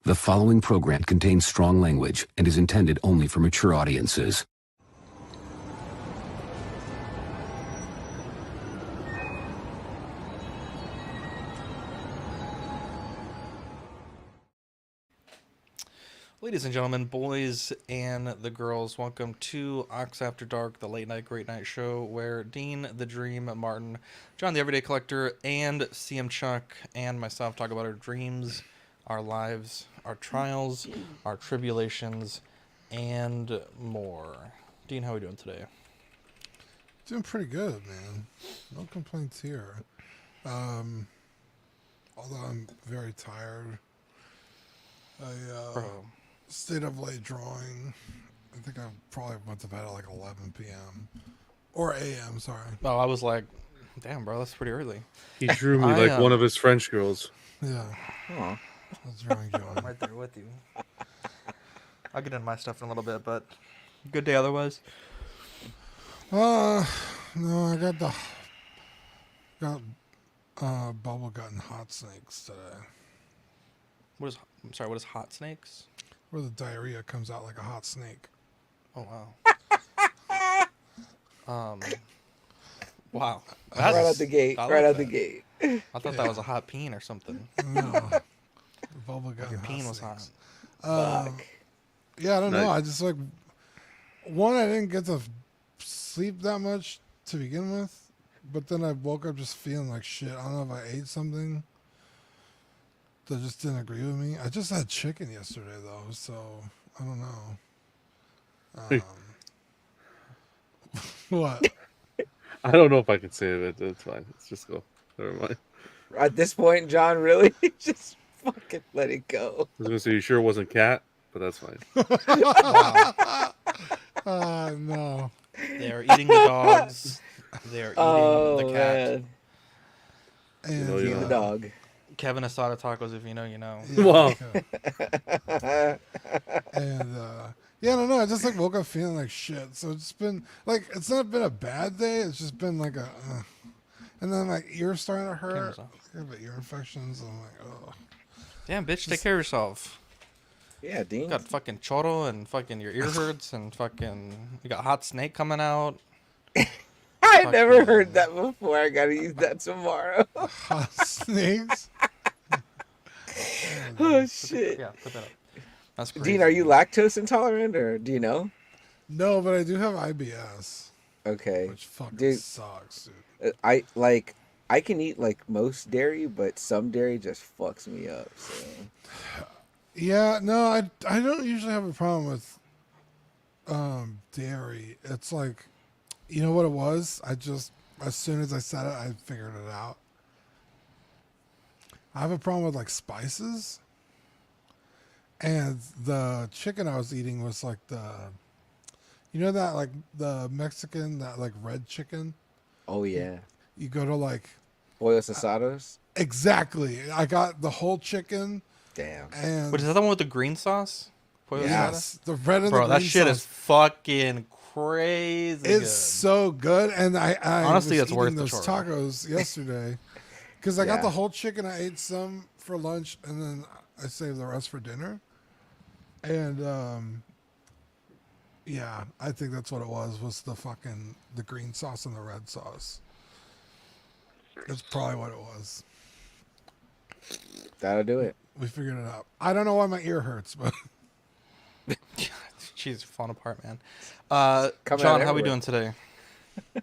The following program contains strong language and is intended only for mature audiences. Ladies and gentlemen, boys and the girls, welcome to Ox After Dark, the late night great night show where Dean, the Dream, Martin, John, the Everyday Collector, and CM Chuck and myself talk about our dreams, our lives, our trials, our tribulations, and more. Dean, how are we doing today? Doing pretty good, man. No complaints here. Although I'm very tired. I stayed up late drawing. I think I probably went to bed at like 11 p.m. Or a.m., sorry. Oh, I was like, damn, bro, that's pretty early. He drew me like one of his French girls. Yeah. Aw. I was drawing John. I'm right there with you. I'll get into my stuff in a little bit, but good day otherwise. No, I got bubble gut and hot snakes today. What is hot snakes? Where the diarrhea comes out like a hot snake. Oh wow. Wow. Right out the gate. I Right like out the that. gate. I thought that was a hot peen or something. No. Bubble gut Your and peen hot was snakes. hot. Fuck. Yeah, I don't know. Nice. I just like I didn't get to sleep that much to begin with, but then I woke up just feeling like shit. I don't know if I ate something that just didn't agree with me. I just had chicken yesterday though, so I don't know. What? I don't know if I can say it. It's fine. Let's just go. Never mind. At this point, John, really? Just fucking let it go. I was gonna say you sure it wasn't cat, but that's fine. Wow. No. They are eating the dogs. They are eating the cat. Man. And, know, Eating the dog. Kevin Asada tacos, if you know, you know. yeah, Wow. okay. And yeah, I don't know. I just like woke up feeling like shit. So it's been like it's not been a bad day. It's just been like a, and then my ear's starting to hurt. Camera's off. I have ear infections. I'm like, oh. Damn, bitch, take care of yourself. Yeah, Dean. You got fucking choro and fucking your ear hurts and fucking you got hot snake coming out. I never fucking- heard that before. I gotta use that tomorrow. Hot snakes. Oh, shit. Yeah, put that up. That's crazy. Dean, are you lactose intolerant, or do you know? No, but I do have IBS, Okay. which fucking Dude. sucks, dude. I can eat like most dairy, but some dairy just fucks me up. So. Yeah, no, I don't usually have a problem with dairy. It's like, you know what it was? I just as soon as I said it, I figured it out. I have a problem with like spices. And the chicken I was eating was like you know that like the Mexican, that like red chicken? Oh yeah. You go to like, Pollos asados. exactly. I got the whole chicken Damn. and What is that the one with the green sauce? Pollo asada? yes, the red and Bro, the that green shit sauce. is fucking crazy It's good. so good, and I Honestly, was it's worth eating the those chore. tacos yesterday because I got Yeah. the whole chicken. I ate some for lunch, and then I saved the rest for dinner. And yeah, I think that's what it was the green sauce and the red sauce. That's probably what it was. That'll do it. We figured it out. I don't know why my ear hurts, but Jeez, falling apart, man. Coming John, out how we everywhere. doing today?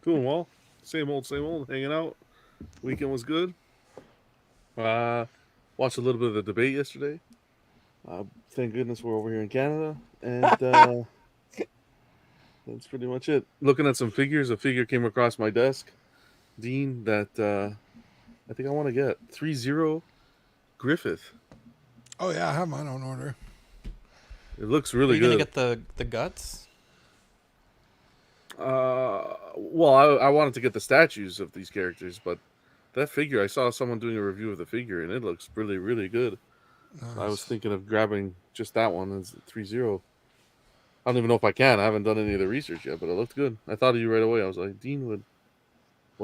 Doing well. Same old, hanging out. Weekend was good. Watched a little bit of the debate yesterday. Thank goodness we're over here in Canada. And that's pretty much it. Looking at some figures, a figure came across my desk, Dean, that I think I want to get. 3-0 Griffith. oh yeah, I have mine on order. It looks Are really you gonna good. get the guts? Well, I wanted to get the statues of these characters, but that figure, I saw someone doing a review of the figure, and it looks really, really good. Nice. I was thinking of grabbing just that one. It's 3-0. I don't even know if I can. I haven't done any of the research yet, but it looked good. I thought of you right away. I was like, Dean would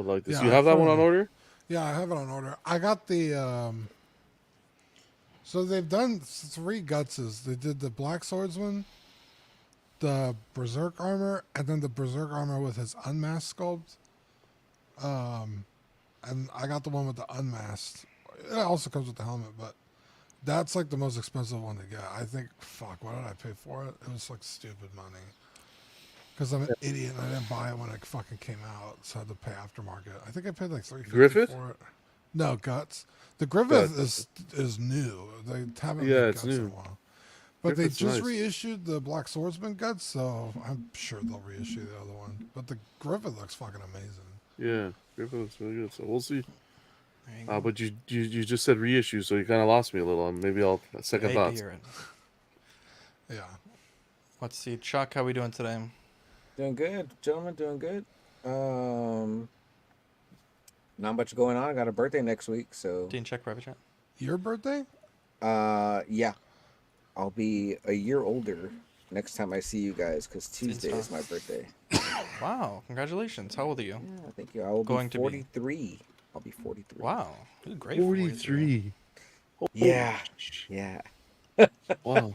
like this. Yeah, You have that one on probably. order? Yeah, I have it on order. I got the So they've done 3 Gutses. They did the Black Swordsman, the Berserk armor, and then the Berserk armor with his unmasked sculpt. And I got the one with the unmasked. It also comes with the helmet, but that's like the most expensive one to get. I think, fuck, what did I pay for it? It was like stupid money. Because I'm an idiot and I didn't buy it when it fucking came out, so I had to pay aftermarket. I think I paid like $350 Griffith? for it. No, Guts. The Griffith is new. They haven't made it's Guts in a new. while. But Griffith's they just nice. reissued the Black Swordsman Guts, so I'm sure they'll reissue the other one. But the Griffith looks fucking amazing. Yeah, Griffith looks really good. So we'll see. There you go. But you just said reissue, so you kind of lost me a little. Maybe I'll second Hate to thoughts. hear it. Yeah. Let's see, Chuck. How we doing today? Doing good, gentlemen. Doing good. Not much going on. I got a birthday next week, so Dean, check private chat. Your birthday? yeah, I'll be a year older next time I see you guys because Tuesday is my birthday. Wow, congratulations. How old are you? Yeah, thank you. I will Going be to be. 43. I'll be 43. Wow, you're great. for 43. Yeah, yeah. Wow.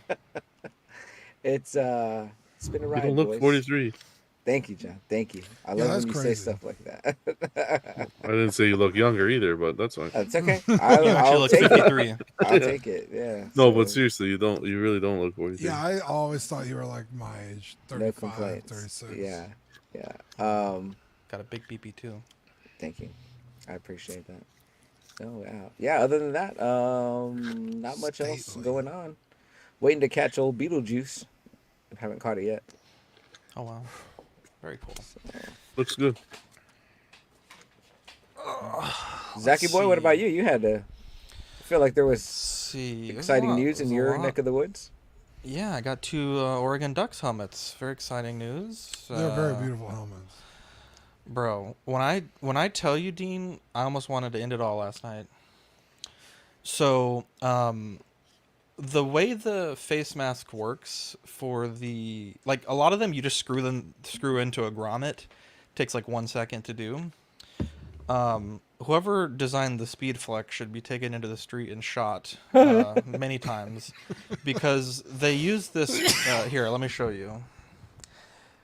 It's been a You ride, don't look boys. 43. Thank you, John. Thank you. I Yeah, love that's when you say crazy. stuff like that. I didn't say you look younger either, but that's fine. That's okay. You I'll actually look take it. 53. I'll take it. Yeah. No, so, but seriously, you really don't look 43. Yeah, I always thought you were like my age, no 35, complaints. 36. Yeah. Yeah. Got a big BP too. Thank you. I appreciate that. Oh wow. Yeah, other than that, not much else Stately. going on. Waiting to catch old Beetlejuice. Haven't caught it yet. Oh wow, very cool. Looks good. Zachy boy, what about you? You had to I feel like there Let's was see. There's a exciting lot- news in there's a your lot. neck of the woods. Yeah, I got 2 Oregon Ducks helmets. Very exciting news. They're very beautiful helmets. Bro, when I tell you, Dean, I almost wanted to end it all last night. So, the way the face mask works for the a lot of them, you just screw into a grommet. Takes like 1 second to do. Whoever designed the Speed Flex should be taken into the street and shot many times because they use this. Here, let me show you.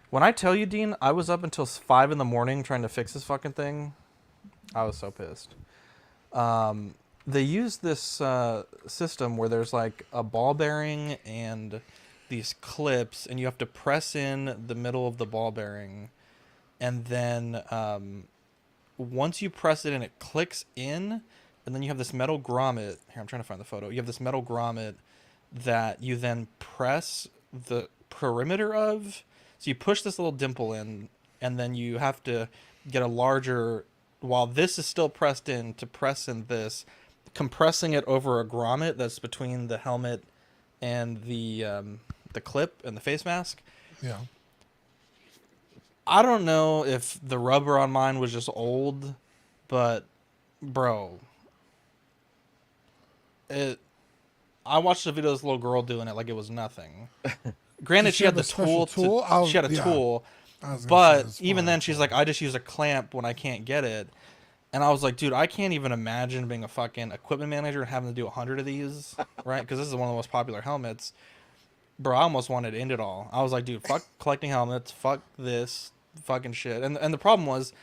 When I tell you, Dean, I was up until 5 in the morning trying to fix this fucking thing. I was so pissed. They use this system where there's like a ball bearing and these clips, and you have to press in the middle of the ball bearing, and then once you press it and it clicks in, and then you have this metal grommet. Here, I'm trying to find the photo. You have this metal grommet that you then press the perimeter of. So you push this little dimple in, and then you have to get a larger, while this is still pressed in, to press in this, compressing it over a grommet that's between the helmet and the clip and the face mask. Yeah. I don't know if the rubber on mine was just old, but bro, I watched a video of this little girl doing it like it was nothing. Granted, Did she she had have the a special tool. tool? She had a Yeah. tool, I was gonna say but that's even fine. then, she's like, I just use a clamp when I can't get it. And I was like, dude, I can't even imagine being a fucking equipment manager and having to do 100 of these, right? Because this is one of the most popular helmets. Bro, I almost wanted to end it all. I was like, dude, fuck collecting helmets, fuck this fucking shit. And the problem was,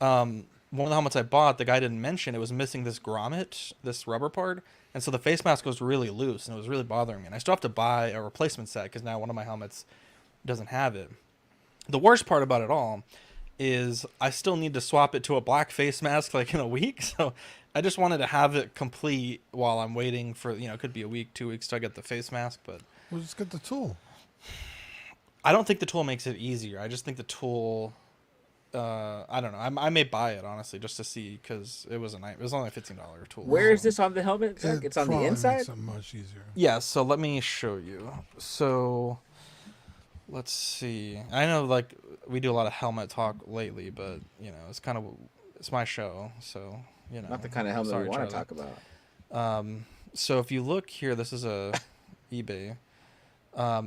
one of the helmets I bought, the guy didn't mention it was missing this grommet, this rubber part, and so the face mask was really loose, and it was really bothering me. And I still have to buy a replacement set because now one of my helmets doesn't have it. The worst part about it all is I still need to swap it to a black face mask like in a week. So I just wanted to have it complete while I'm waiting for, it could be a week, 2 weeks till I get the face mask. But We'll just get the tool. I don't think the tool makes it easier. I just think the tool, I don't know. I may buy it honestly just to see because it was it was only a $15 tool. Where is so- this on the helmet? Zach? It It's on the probably inside. Makes it much easier. Yeah, so let me show you. So let's see. I know we do a lot of helmet talk lately, but it's my show, so Not the kind of helmet sorry, we want to Charlie. talk about. So if you look here, this is a eBay.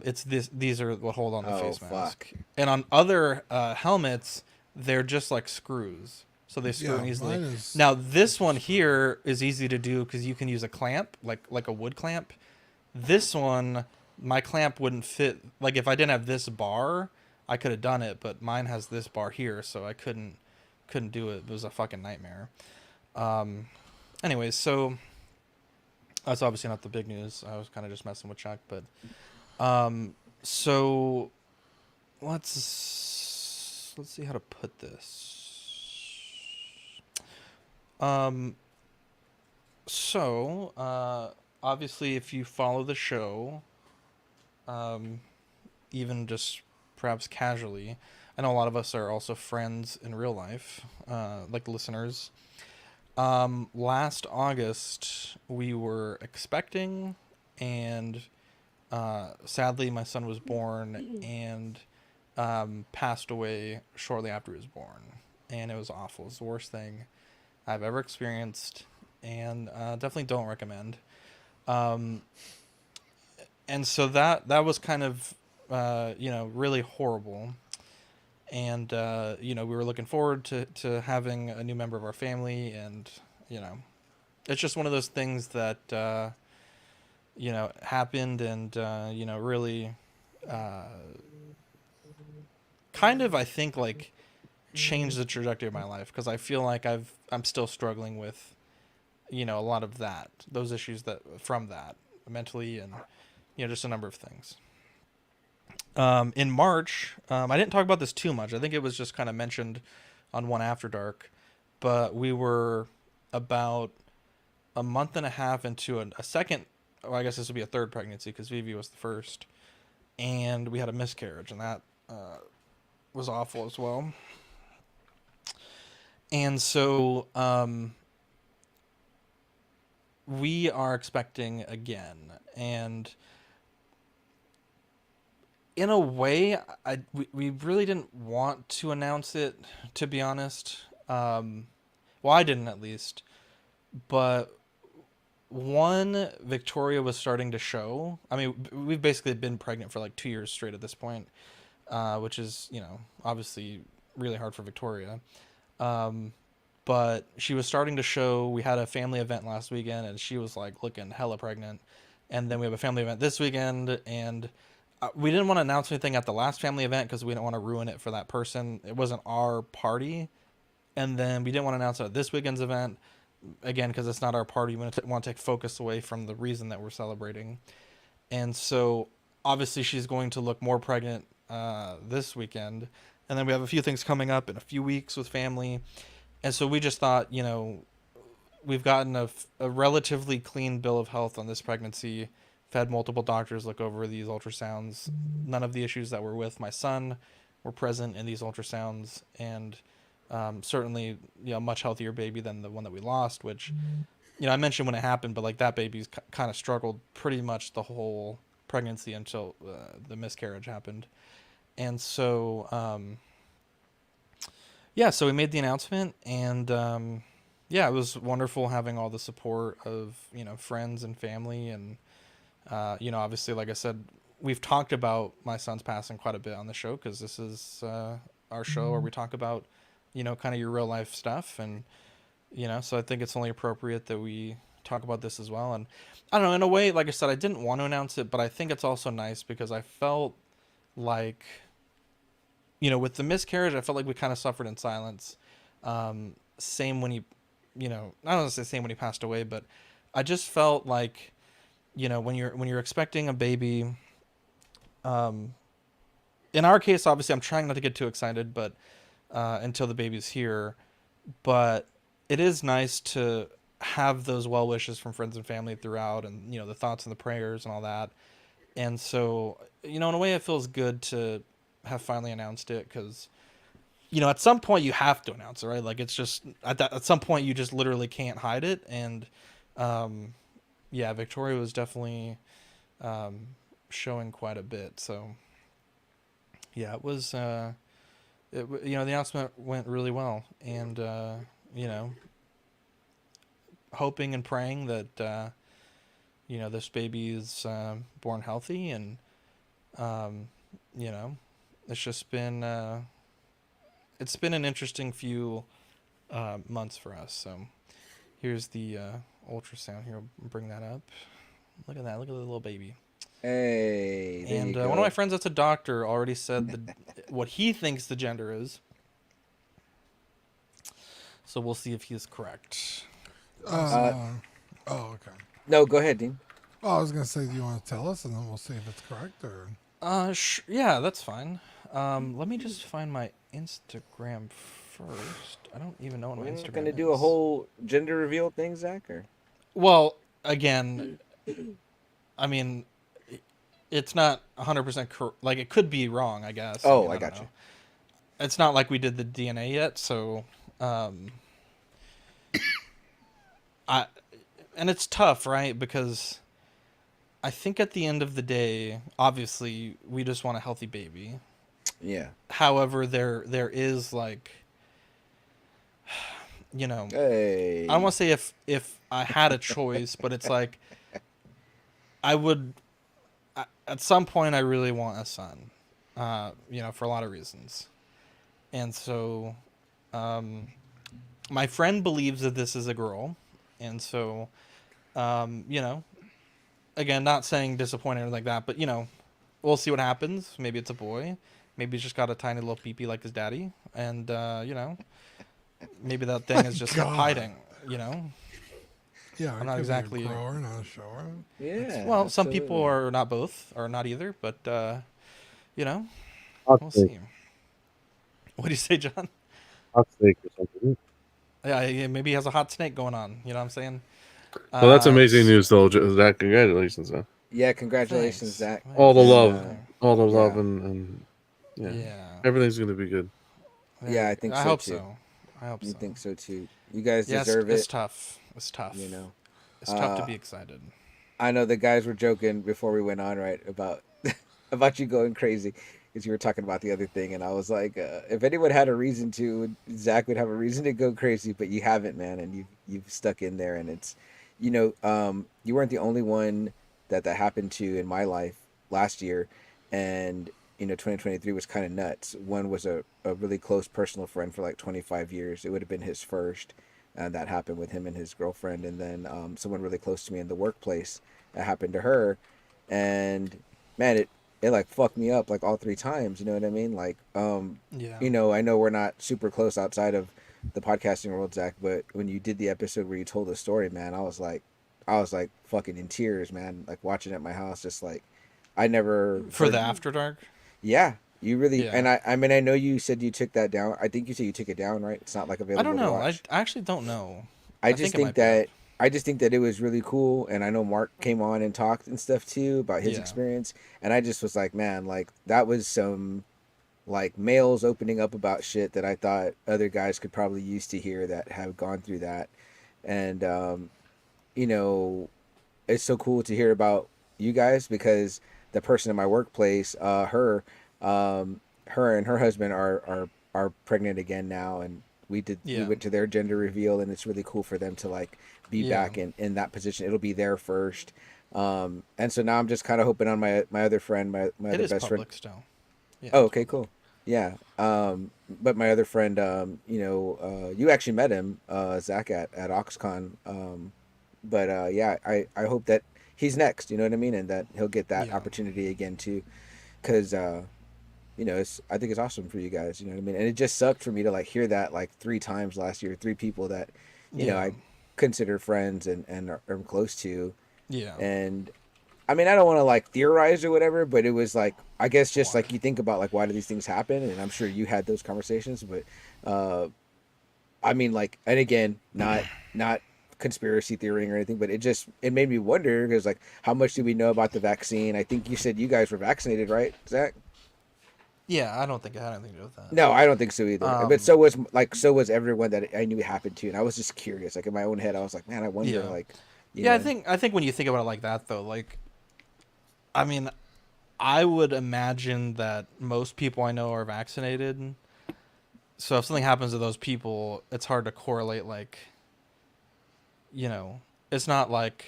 It's this. These are what hold on the Oh, face mask. fuck. And on other helmets, they're just like screws. so they screw Yeah, in easily. mine is. Now this one here is easy to do because you can use a clamp, like a wood clamp. This one, my clamp wouldn't fit. Like if I didn't have this bar, I could have done it, but mine has this bar here, so I couldn't do it. It was a fucking nightmare. Anyways, so that's obviously not the big news. I was kind of just messing with Chuck, but so let's see how to put this. So obviously, if you follow the show, even just perhaps casually, I know a lot of us are also friends in real life, like listeners. Last August, we were expecting, and sadly, my son was born and passed away shortly after he was born. And it was awful. It was the worst thing I've ever experienced, and definitely don't recommend. And so that was kind of, really horrible. And, we were looking forward to having a new member of our family. And, it's just one of those things that, happened and, really kind of, I think, like, changed the trajectory of my life. Because I feel like I'm still struggling with, a lot of those issues from that mentally and, just a number of things. In March, I didn't talk about this too much. I think it was just kind of mentioned on One After Dark, but we were about a month and a half into a second, well, I guess this would be a third pregnancy because Vivi was the first, and we had a miscarriage, and that was awful as well. And so we are expecting again, and in a way, we really didn't want to announce it, to be honest. Well, I didn't at least. But Victoria was starting to show. I mean, we've basically been pregnant for like 2 years straight at this point, which is, obviously really hard for Victoria. But she was starting to show. We had a family event last weekend, and she was like looking hella pregnant. And then we have a family event this weekend, and we didn't want to announce anything at the last family event because we didn't want to ruin it for that person. It wasn't our party. And then we didn't want to announce it at this weekend's event, again, because it's not our party. We want to take focus away from the reason that we're celebrating. And so, obviously, she's going to look more pregnant this weekend. And then we have a few things coming up in a few weeks with family. And so we just thought, we've gotten a relatively clean bill of health on this pregnancy. Had multiple doctors look over these ultrasounds. None of the issues that were with my son were present in these ultrasounds, and certainly, much healthier baby than the one that we lost, which, I mentioned when it happened, but like that baby's kind of struggled pretty much the whole pregnancy until the miscarriage happened. And so, so we made the announcement, and it was wonderful having all the support of, friends and family. And obviously, like I said, we've talked about my son's passing quite a bit on the show because this is our show where we talk about, kind of your real life stuff. And, so I think it's only appropriate that we talk about this as well. And I don't know, in a way, like I said, I didn't want to announce it, but I think it's also nice because I felt like, with the miscarriage, I felt like we kind of suffered in silence. Same when he, I don't want to say same when he passed away, but I just felt like, when you're expecting a baby, in our case, obviously I'm trying not to get too excited, but until the baby's here, but it is nice to have those well wishes from friends and family throughout, and the thoughts and the prayers and all that. And so, in a way, it feels good to have finally announced it because, at some point you have to announce it, right? Like it's just at some point you just literally can't hide it. And Victoria was definitely showing quite a bit. So it was the announcement went really well, and hoping and praying that this baby is born healthy. And it's just been it's been an interesting few months for us. So here's the ultrasound. Here, I'll bring that up. Look at that. Look at the little baby. Hey, there And you go. one of my friends that's a doctor already said what he thinks the gender is. So we'll see if he is correct. Oh, okay. No, go ahead, Dean. Oh, I was gonna say, do you want to tell us, and then we'll see if it's correct, or Yeah, that's fine. Let me just find my Instagram first. I don't even know what my We're Instagram not gonna is. do a whole gender reveal thing, Zach, or Well, again, I mean, it's not 100% correct. Like, it could be wrong, I guess. Oh, mean, I don't got you. know. It's not like we did the DNA yet, so and it's tough, right? Because I think at the end of the day, obviously, we just want a healthy baby. yeah. However, there is like, you know, Hey. I don't want to say if I had a choice, but it's like I would at some point I really want a son, you know, for a lot of reasons, and so my friend believes that this is a girl, and so you know, again, not saying disappointed or like that, but you know, we'll see what happens. Maybe it's a boy. Maybe he's just got a tiny little peepee like his daddy, and you know, maybe that thing is just God. hiding. You know, yeah, I'm not exactly- a grower, not a shower. Yeah. well, some people absolutely. are not both, or not either, but you know, Hot we'll steak. see. What do you say, John? Hot steak or something. Yeah, maybe he has a hot snake going on. You know what I'm saying? Well, that's amazing s- news, though, Zach. Congratulations, huh? Yeah, congratulations, Thanks. Zach. All the Thanks. And, love, all the love, yeah. and yeah, Yeah. everything's gonna be good. Yeah, I think I so, hope too. so. I hope You so. think so too? You guys Yeah, deserve it's it. tough. It's tough. You know. It's tough to be excited. I know the guys were joking before we went on, right, about about you going crazy, because you were talking about the other thing, and I was like, if anyone had a reason to, Zach would have a reason to go crazy, but you haven't, man, and you've stuck in there, and it's, you know, you weren't the only one that happened to in my life last year, and you know, 2023 was kind of nuts. One was a really close personal friend for like 25 years. It would have been his first. That happened with him and his girlfriend, and then someone really close to me in the workplace that happened to her, and man, it like fucked me up like all three times. You know what I mean? Like, Yeah. you know, I know we're not super close outside of the podcasting world, Zach, but when you did the episode where you told the story, man, I was like fucking in tears, man. Like watching at my house, just like I never For heard- the After Dark? Yeah, you really. Yeah. And I mean, I know you said you took that down. I think you said you took it down, right? It's not like available. I don't know. To watch. I actually don't know. I just think it think might be that up. I just think that it was really cool, and I know Mark came on and talked and stuff too about his Yeah. experience, and I just was like, man, like that was some like males opening up about shit that I thought other guys could probably use to hear that have gone through that, and you know, it's so cool to hear about you guys because the person in my workplace, her and her husband are pregnant again now, and we Yeah. went to their gender reveal, and it's really cool for them to like be Yeah. back in that position. It'll be there first, and so now I'm just kind of hoping on my other friend, my It other is best public friend. still. Yeah. Oh, okay, cool. Yeah. But my other friend, you know, you actually met him, Zach at OxCon. But yeah, I hope that he's next, you know what I mean? And that he'll get that Yeah. opportunity again too. Cause, you know, I think it's awesome for you guys, you know what I mean? And it just sucked for me to like hear that like 3 times last year, 3 people that, you know, Yeah. I consider friends and are close to. Yeah. And I mean, I don't want to like theorize or whatever, but it was like, I guess just like you think about like, why do these things happen? And I'm sure you had those conversations, but, I mean, like, and again, not conspiracy theorying or anything, but it made me wonder because like, how much do we know about the vaccine? I think you said you guys were vaccinated, right, Zach? Yeah, I don't think it had anything to do with that. No, I don't think so either. Um, But so was everyone that I knew it happened to, and I was just curious. Like in my own head, I was like, man, I wonder, Yeah. like, you Yeah, know. I think when you think about it like that though, like I mean, I would imagine that most people I know are vaccinated. So if something happens to those people, it's hard to correlate like you know, it's not like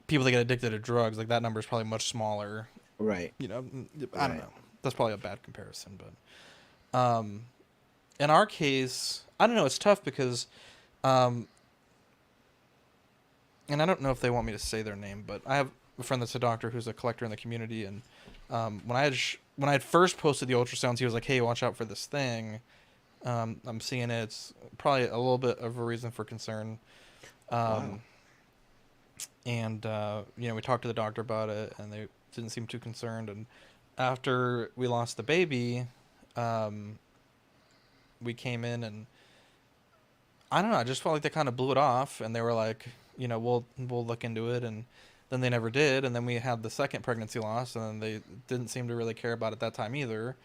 people that get addicted to drugs, like that number is probably much smaller. Right. You know, I don't Right. know. That's probably a bad comparison, but in our case, I don't know. It's tough because, and I don't know if they want me to say their name, but I have a friend that's a doctor who's a collector in the community, and when I had first posted the ultrasounds, he was like, "Hey, watch out for this thing. I'm seeing it. It's probably a little bit of a reason for concern." Wow. And we talked to the doctor about it, and they didn't seem too concerned. And after we lost the baby, we came in, and I don't know. I just felt like they kind of blew it off, and they were like, we'll look into it, and then they never did. And then we had the second pregnancy loss, and then they didn't seem to really care about it that time either.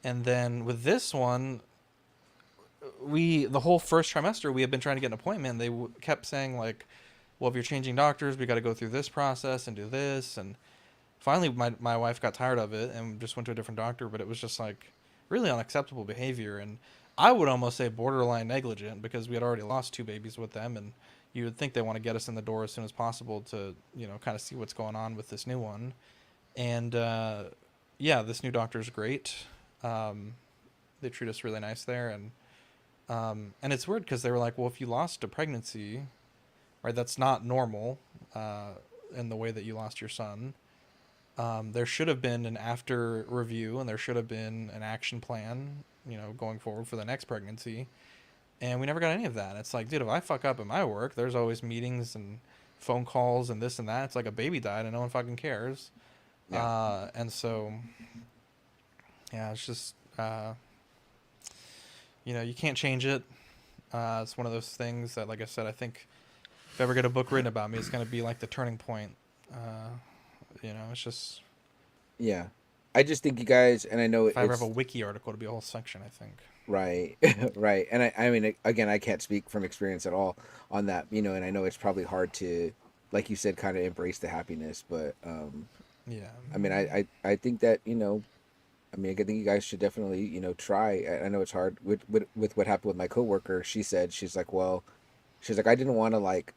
And then with this one, the whole first trimester, we had been trying to get an appointment. They kept saying like, well, if you're changing doctors, we got to go through this process and do this. And finally, my wife got tired of it and just went to a different doctor. But it was just like really unacceptable behavior. And I would almost say borderline negligent, because we had already lost 2 babies with them. And you would think they want to get us in the door as soon as possible to, kind of see what's going on with this new one. And this new doctor is great. They treat us really nice there. And it's weird because they were like, well, if you lost a pregnancy, right, that's not normal in the way that you lost your son. There should have been an after review, and there should have been an action plan, going forward for the next pregnancy. And we never got any of that. It's like, dude, if I fuck up at my work, there's always meetings and phone calls and this and that. It's like a baby died and no one fucking cares. Yeah. And so, yeah, it's just, you can't change it. It's one of those things that, like I said, I think if I ever get a book written about me, it's going to be like the turning point. It's just... Yeah. I just think you guys, and I know if I ever have a wiki article, it'd be a whole section, I think. Right. Right. And I mean, again, I can't speak from experience at all on that, and I know it's probably hard to, like you said, kind of embrace the happiness, but, yeah. I mean, I think that, I mean, I think you guys should definitely, try. I know it's hard with what happened with my coworker. She's like, I didn't want to like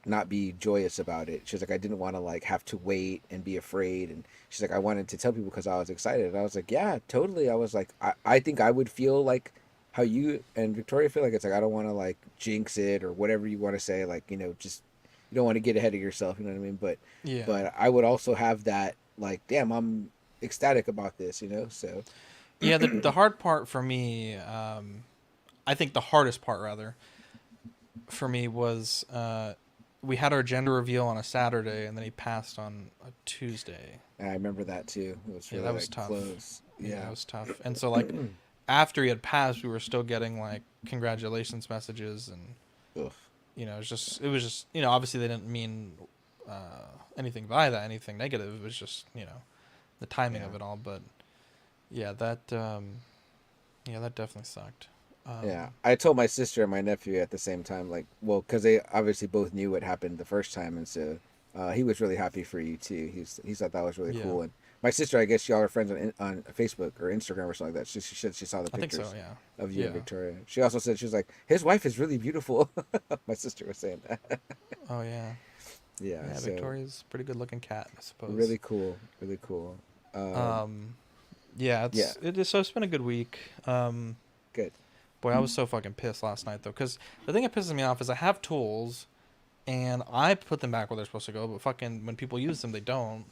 not be joyous about it. She's like, I didn't want to like have to wait and be afraid. And she's like, I wanted to tell people because I was excited. And I was like, yeah, totally. I was like, I think I would feel like how you and Victoria feel. Like, it's like, I don't want to like jinx it or whatever you want to say. Like, just, you don't want to get ahead of yourself. You know what I mean? But, Yeah. but I would also have that like, damn, I'm ecstatic about this, so. Yeah, the hard part for me, I think the hardest part rather for me was we had our gender reveal on a Saturday, and then he passed on a Tuesday. I remember that too. It was really that was like, tough. close. Yeah, it was tough. And so like after he had passed, we were still getting like congratulations messages, and Ugh. it was just obviously they didn't mean anything by that, anything negative. It was just the timing of it all. But yeah, that definitely sucked. Yeah, I told my sister and my nephew at the same time, like, well, because they obviously both knew what happened the first time, and so he was really happy for you too. He thought that was really cool. And my sister, I guess y'all are friends on Facebook or Instagram or something like that. She said she saw the pictures I think so, yeah. of you and Victoria. She also said, she was like, his wife is really beautiful. My sister was saying that. Oh yeah. Yeah. So Victoria's a pretty good looking cat, I suppose. really cool. Really cool. Yeah, it's been a good week. Good. Boy, I was so fucking pissed last night though, because the thing that pisses me off is I have tools, and I put them back where they're supposed to go, but fucking when people use them, they don't,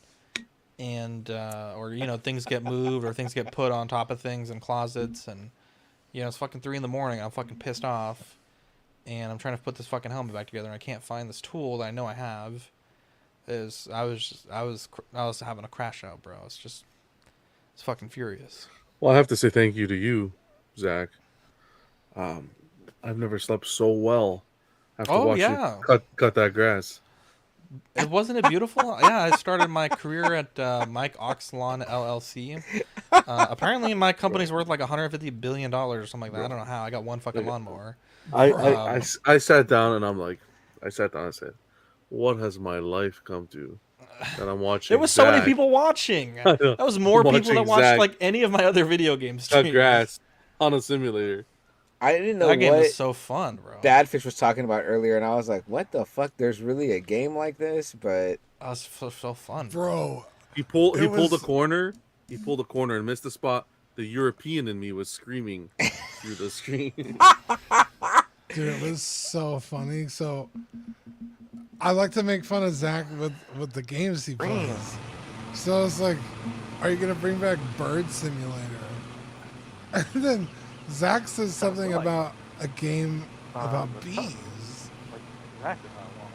and or things get moved or things get put on top of things in closets, and it's fucking 3 a.m. I'm fucking pissed off, and I'm trying to put this fucking helmet back together, and I can't find this tool that I know I have. I was having a crash out, bro. It's fucking furious. Well, I have to say thank you to you, Zach. I've never slept so well after watching you cut that grass. Wasn't it beautiful? Yeah, I started my career at Mike Ox Lawn LLC. Apparently, my company's worth like $150 billion or something like that. I don't know how. I got one fucking lawnmower. I sat down and I said, what has my life come to? That I'm watching. There was so many people watching. That was more people that watched Zach like any of my other video games. cut grass on a simulator. I didn't know that game what was so fun, bro. Badfish was talking about earlier, and I was like, what the fuck? There's really a game like this? But that was so fun, bro. He pulled a corner. He pulled a corner and missed the spot. The European in me was screaming through the screen. Dude, it was so funny. So I like to make fun of Zach with the games he plays. So it's like, are you gonna bring back Bird Simulator? And then Zach says something like, about a game about the bees. Like exactly how I want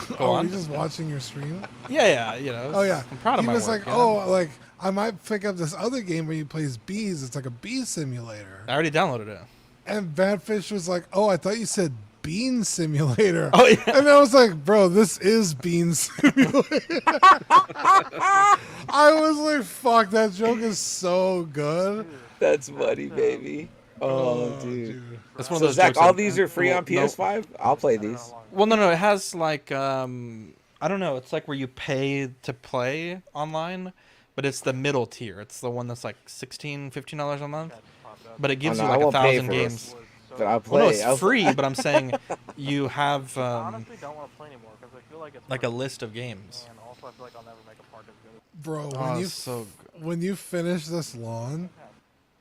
it. Go Oh, on. are you just watching your stream? Yeah, you know. Oh yeah, I'm proud of he my was work. like, oh, like I might pick up this other game where he plays bees. It's like a bee simulator. I already downloaded it. And Badfish was like, oh, I thought you said Bean Simulator. Oh, yeah. And I was like, bro, this is Bean Simulator. I was like, fuck, that joke is so good. That's funny, baby. Oh, dude. That's one of So those Zach, jokes all that- these are free on Nope. PS5. I'll play these. Well, no, it has like I don't know. It's like where you pay to play online, but it's the middle tier. It's the one that's like $15 a month, but it gives Oh, no, you I like won't pay 1,000 for games. this. But I'll play. Well, no, it's I'll- free, but I'm saying you have I honestly don't want to play anymore because I feel like it's like a worth it, list of games. and also I feel like I'll never make a part as good. Bro, Oh, when, it's so when you finish this lawn,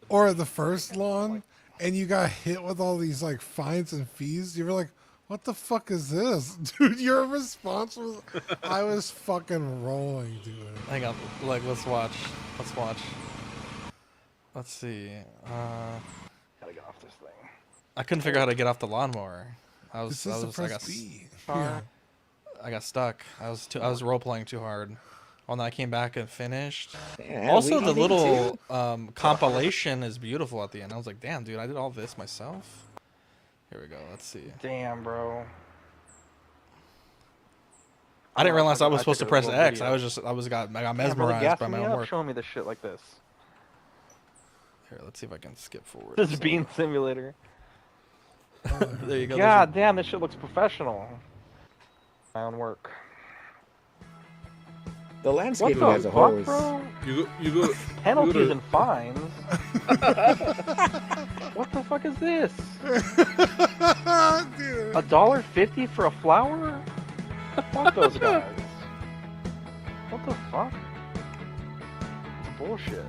or the first lawn, and you got hit with all these like fines and fees, you were like, what the fuck is this? Dude, your response was, I was fucking rolling, dude. Hang on, like let's watch. Let's watch. Let's see. Gotta get off this thing. I couldn't figure out how to get off the lawnmower. This is the I got, press B. Sorry. Yeah. I got stuck. I was role playing too hard. Well, then I came back and finished. Yeah, Also, we the need little to. compilation is beautiful at the end. I was like, damn, dude, I did all this myself. Here we go. Let's see. Damn, bro. I didn't realize I was I supposed to took a press little X. video. I got Damn, bro, mesmerized gas by me my own up work. showing me this shit like this. Here, let's see if I can skip forward. This So- Bean Simulator. There you go. God damn, this shit looks professional. My own work. The What landscaping the as a fuck, whole is. bro? You go. Penalties to- and fines. What the fuck is this? Dude. $1.50 for a flower? Fuck those guys. What the fuck? It's bullshit.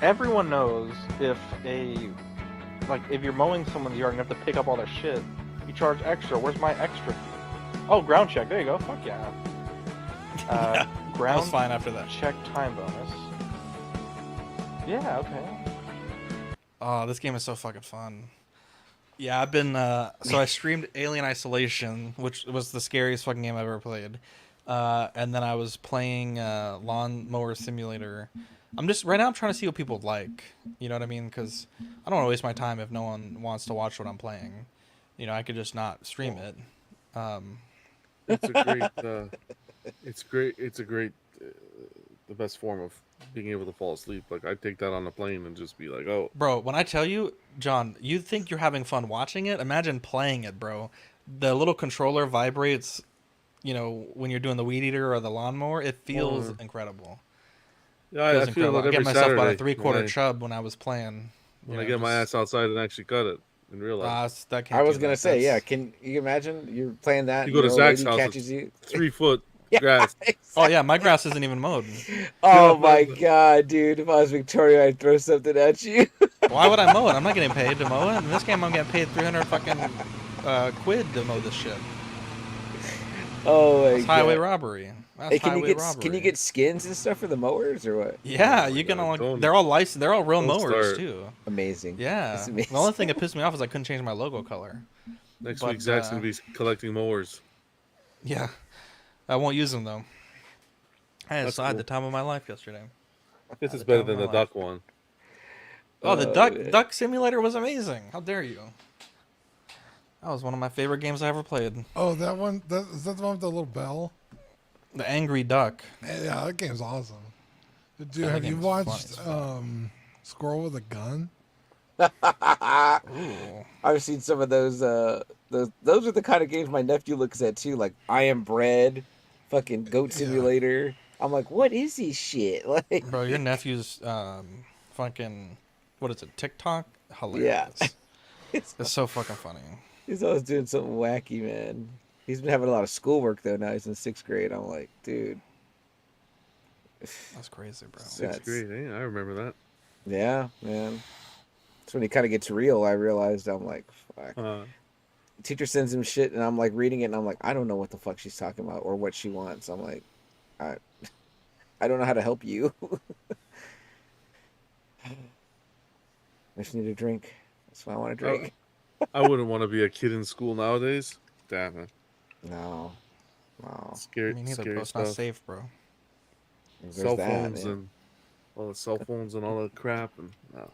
Everyone knows if you're mowing someone's yard and you have to pick up all their shit, you charge extra. Where's my extra? Oh, ground check. There you go. Fuck yeah. I was Ground fine after that. check time bonus. Yeah, okay. Oh, this game is so fucking fun. Yeah, I've been so I streamed Alien Isolation, which was the scariest fucking game I've ever played. And then I was playing Lawnmower Simulator. I'm trying to see what people like. You know what I mean? Because I don't want to waste my time if no one wants to watch what I'm playing. You know, I could just not stream it. It's a great. It's great. It's a great. The best form of being able to fall asleep. Like I'd take that on the plane and just be like, oh. Bro, when I tell you, John, you think you're having fun watching it? Imagine playing it, bro. The little controller vibrates, you know, when you're doing the weed eater or the lawnmower. It feels incredible. Yeah, Feels I feel incredible. that I get every myself Saturday about a 3/4 when I- chub when I was playing. When I get my ass outside and actually cut it in real life. That can't I was do gonna that. say, yeah. That's- Can you imagine you're playing that? You go to your Zach's lady house, catches you. 3 foot grass. Oh yeah, my grass isn't even mowed. Oh my god, dude! If I was Victoria, I'd throw something at you. Why would I mow it? I'm not getting paid to mow it. In this game, I'm getting paid 300 fucking quid to mow this shit. Oh my That's god! highway robbery. That's Hey, can highway you robbery. get skins and stuff for the mowers or what? Yeah, Oh my you can God, all. don't- They're all licensed. They're all real don't mowers start. too. Amazing. Yeah. That's The amazing. only thing that pissed me off is I couldn't change my logo color. Next But, week, Zach's gonna be collecting mowers. Yeah, I won't use them though. I That's had cool. the time of my life yesterday. This is the better time than of the my duck one. Oh, the man. duck simulator was amazing. How dare you? That was one of my favorite games I ever played. Oh, that one. Is that the one with the little bell? The Angry Duck. Yeah, that game's awesome. Dude, That have you game's fun watched as fuck. Squirrel with a Gun? Ooh. I've seen some of those. Those are the kind of games my nephew looks at too, like I Am Bread, fucking Goat Yeah. Simulator. I'm like, what is this shit? Like, Bro, your nephew's fucking what is it? TikTok? Hilarious. it's, It's so fucking funny. he's always doing something wacky, man. He's been having a lot of schoolwork though. Now he's in 6th grade. I'm like, dude. That's crazy, bro. That's- Sixth grade, eh? I remember that. Yeah, man. That's when it kind of gets real. I realized I'm like, fuck. Teacher sends him shit, and I'm like reading it, and I'm like, I don't know what the fuck she's talking about or what she wants. I'm like, I don't know how to help you. I just need a drink. That's why I want to drink. I wouldn't want to be a kid in school nowadays. Damn it. No. Scary, Me neither, scary bro. It's not stuff. safe, bro. There's Cell that, phones man. and all the cell phones and all the crap and no.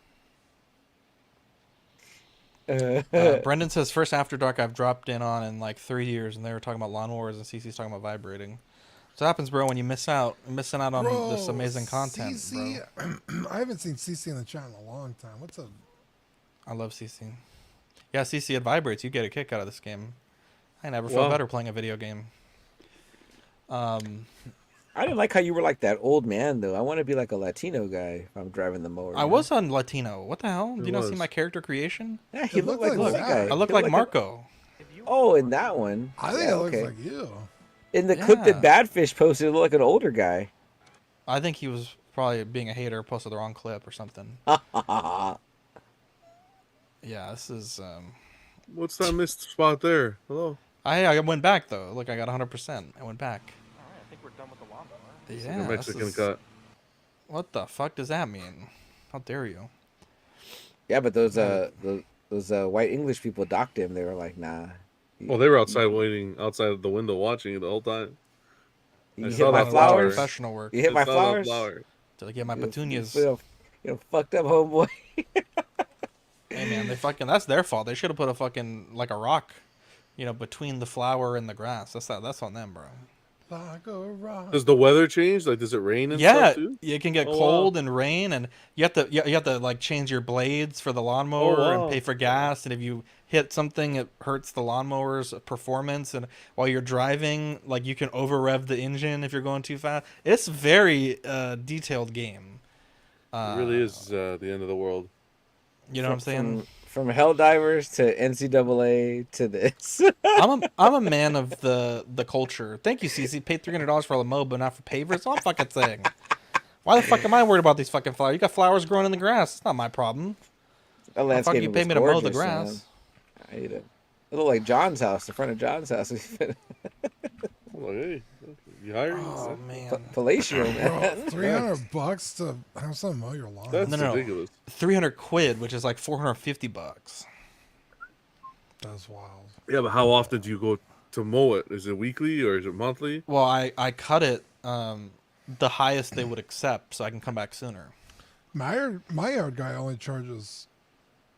Brendan says, first After Dark I've dropped in on in like 3 years, and they were talking about lawnmowers, and CC's talking about vibrating. So it happens, bro, when you missing out on this amazing content, CC, bro. I haven't seen CC in the chat in a long time. What's up? I love CC. Yeah, CC, it vibrates. You get a kick out of this game. I never felt better playing a video game. I didn't like how you were like that old man, though. I want to be like a Latino guy if I'm driving the mower. I was on Latino. What the hell? Do you not see was. my character creation? Yeah, he It looked looked like a like white Zach. guy. I look He like looked Marco. Oh, in that one. I think Yeah, it looks okay. like you. In the clip that Yeah. Badfish posted, it looked like an older guy. I think he was probably being a hater, posted the wrong clip or something. Yeah, this is... What's that missed spot there? Hello? I went back, though. Look, I got 100%. I went back. All right, I think we're done with the lawnmower. Yeah, The Mexican this is- cut. What the fuck does that mean? How dare you? Yeah, but those white English people docked him. They were like, nah. Well, they were outside waiting outside the window watching it the whole time. You I hit saw my that flowers. Professional work. You hit my I saw that flowers. flower. To get my You- petunias. You fucked up, homeboy. Hey man, that's their fault. They should have put a fucking like a rock, between the flower and the grass. That's on them, bro. Like a rock. Does the weather change? Like, does it rain and Yeah, stuff too? it can get Oh, wow. cold and rain, and you have to like change your blades for the lawnmower wow. and pay for gas. And if you hit something, it hurts the lawnmower's performance. And while you're driving, like you can over rev the engine if you're going too fast. It's a very detailed game. It really is the end of the world. You know what I'm saying? From Helldivers to NCAA to this. I'm a man of the culture. Thank you, CC. Paid $300 for Lamo, but not for pavers. That's all I'm fucking saying. Why the fuck am I worried about these fucking flowers? You got flowers growing in the grass. It's not my problem. That Why the fuck you landscaping pay was me to mow the gorgeous, grass? man. I hate it. It looked like John's house, the front of John's house. I'm like, hey, you hiring? Oh man, Palatial, Bro, man. $300 to have someone mow your lawn. That's No. ridiculous. 300 quid, which is like $450. That's wild. Yeah, but how often do you go to mow it? Is it weekly or is it monthly? Well, I cut it the highest they would accept, so I can come back sooner. My yard guy only charges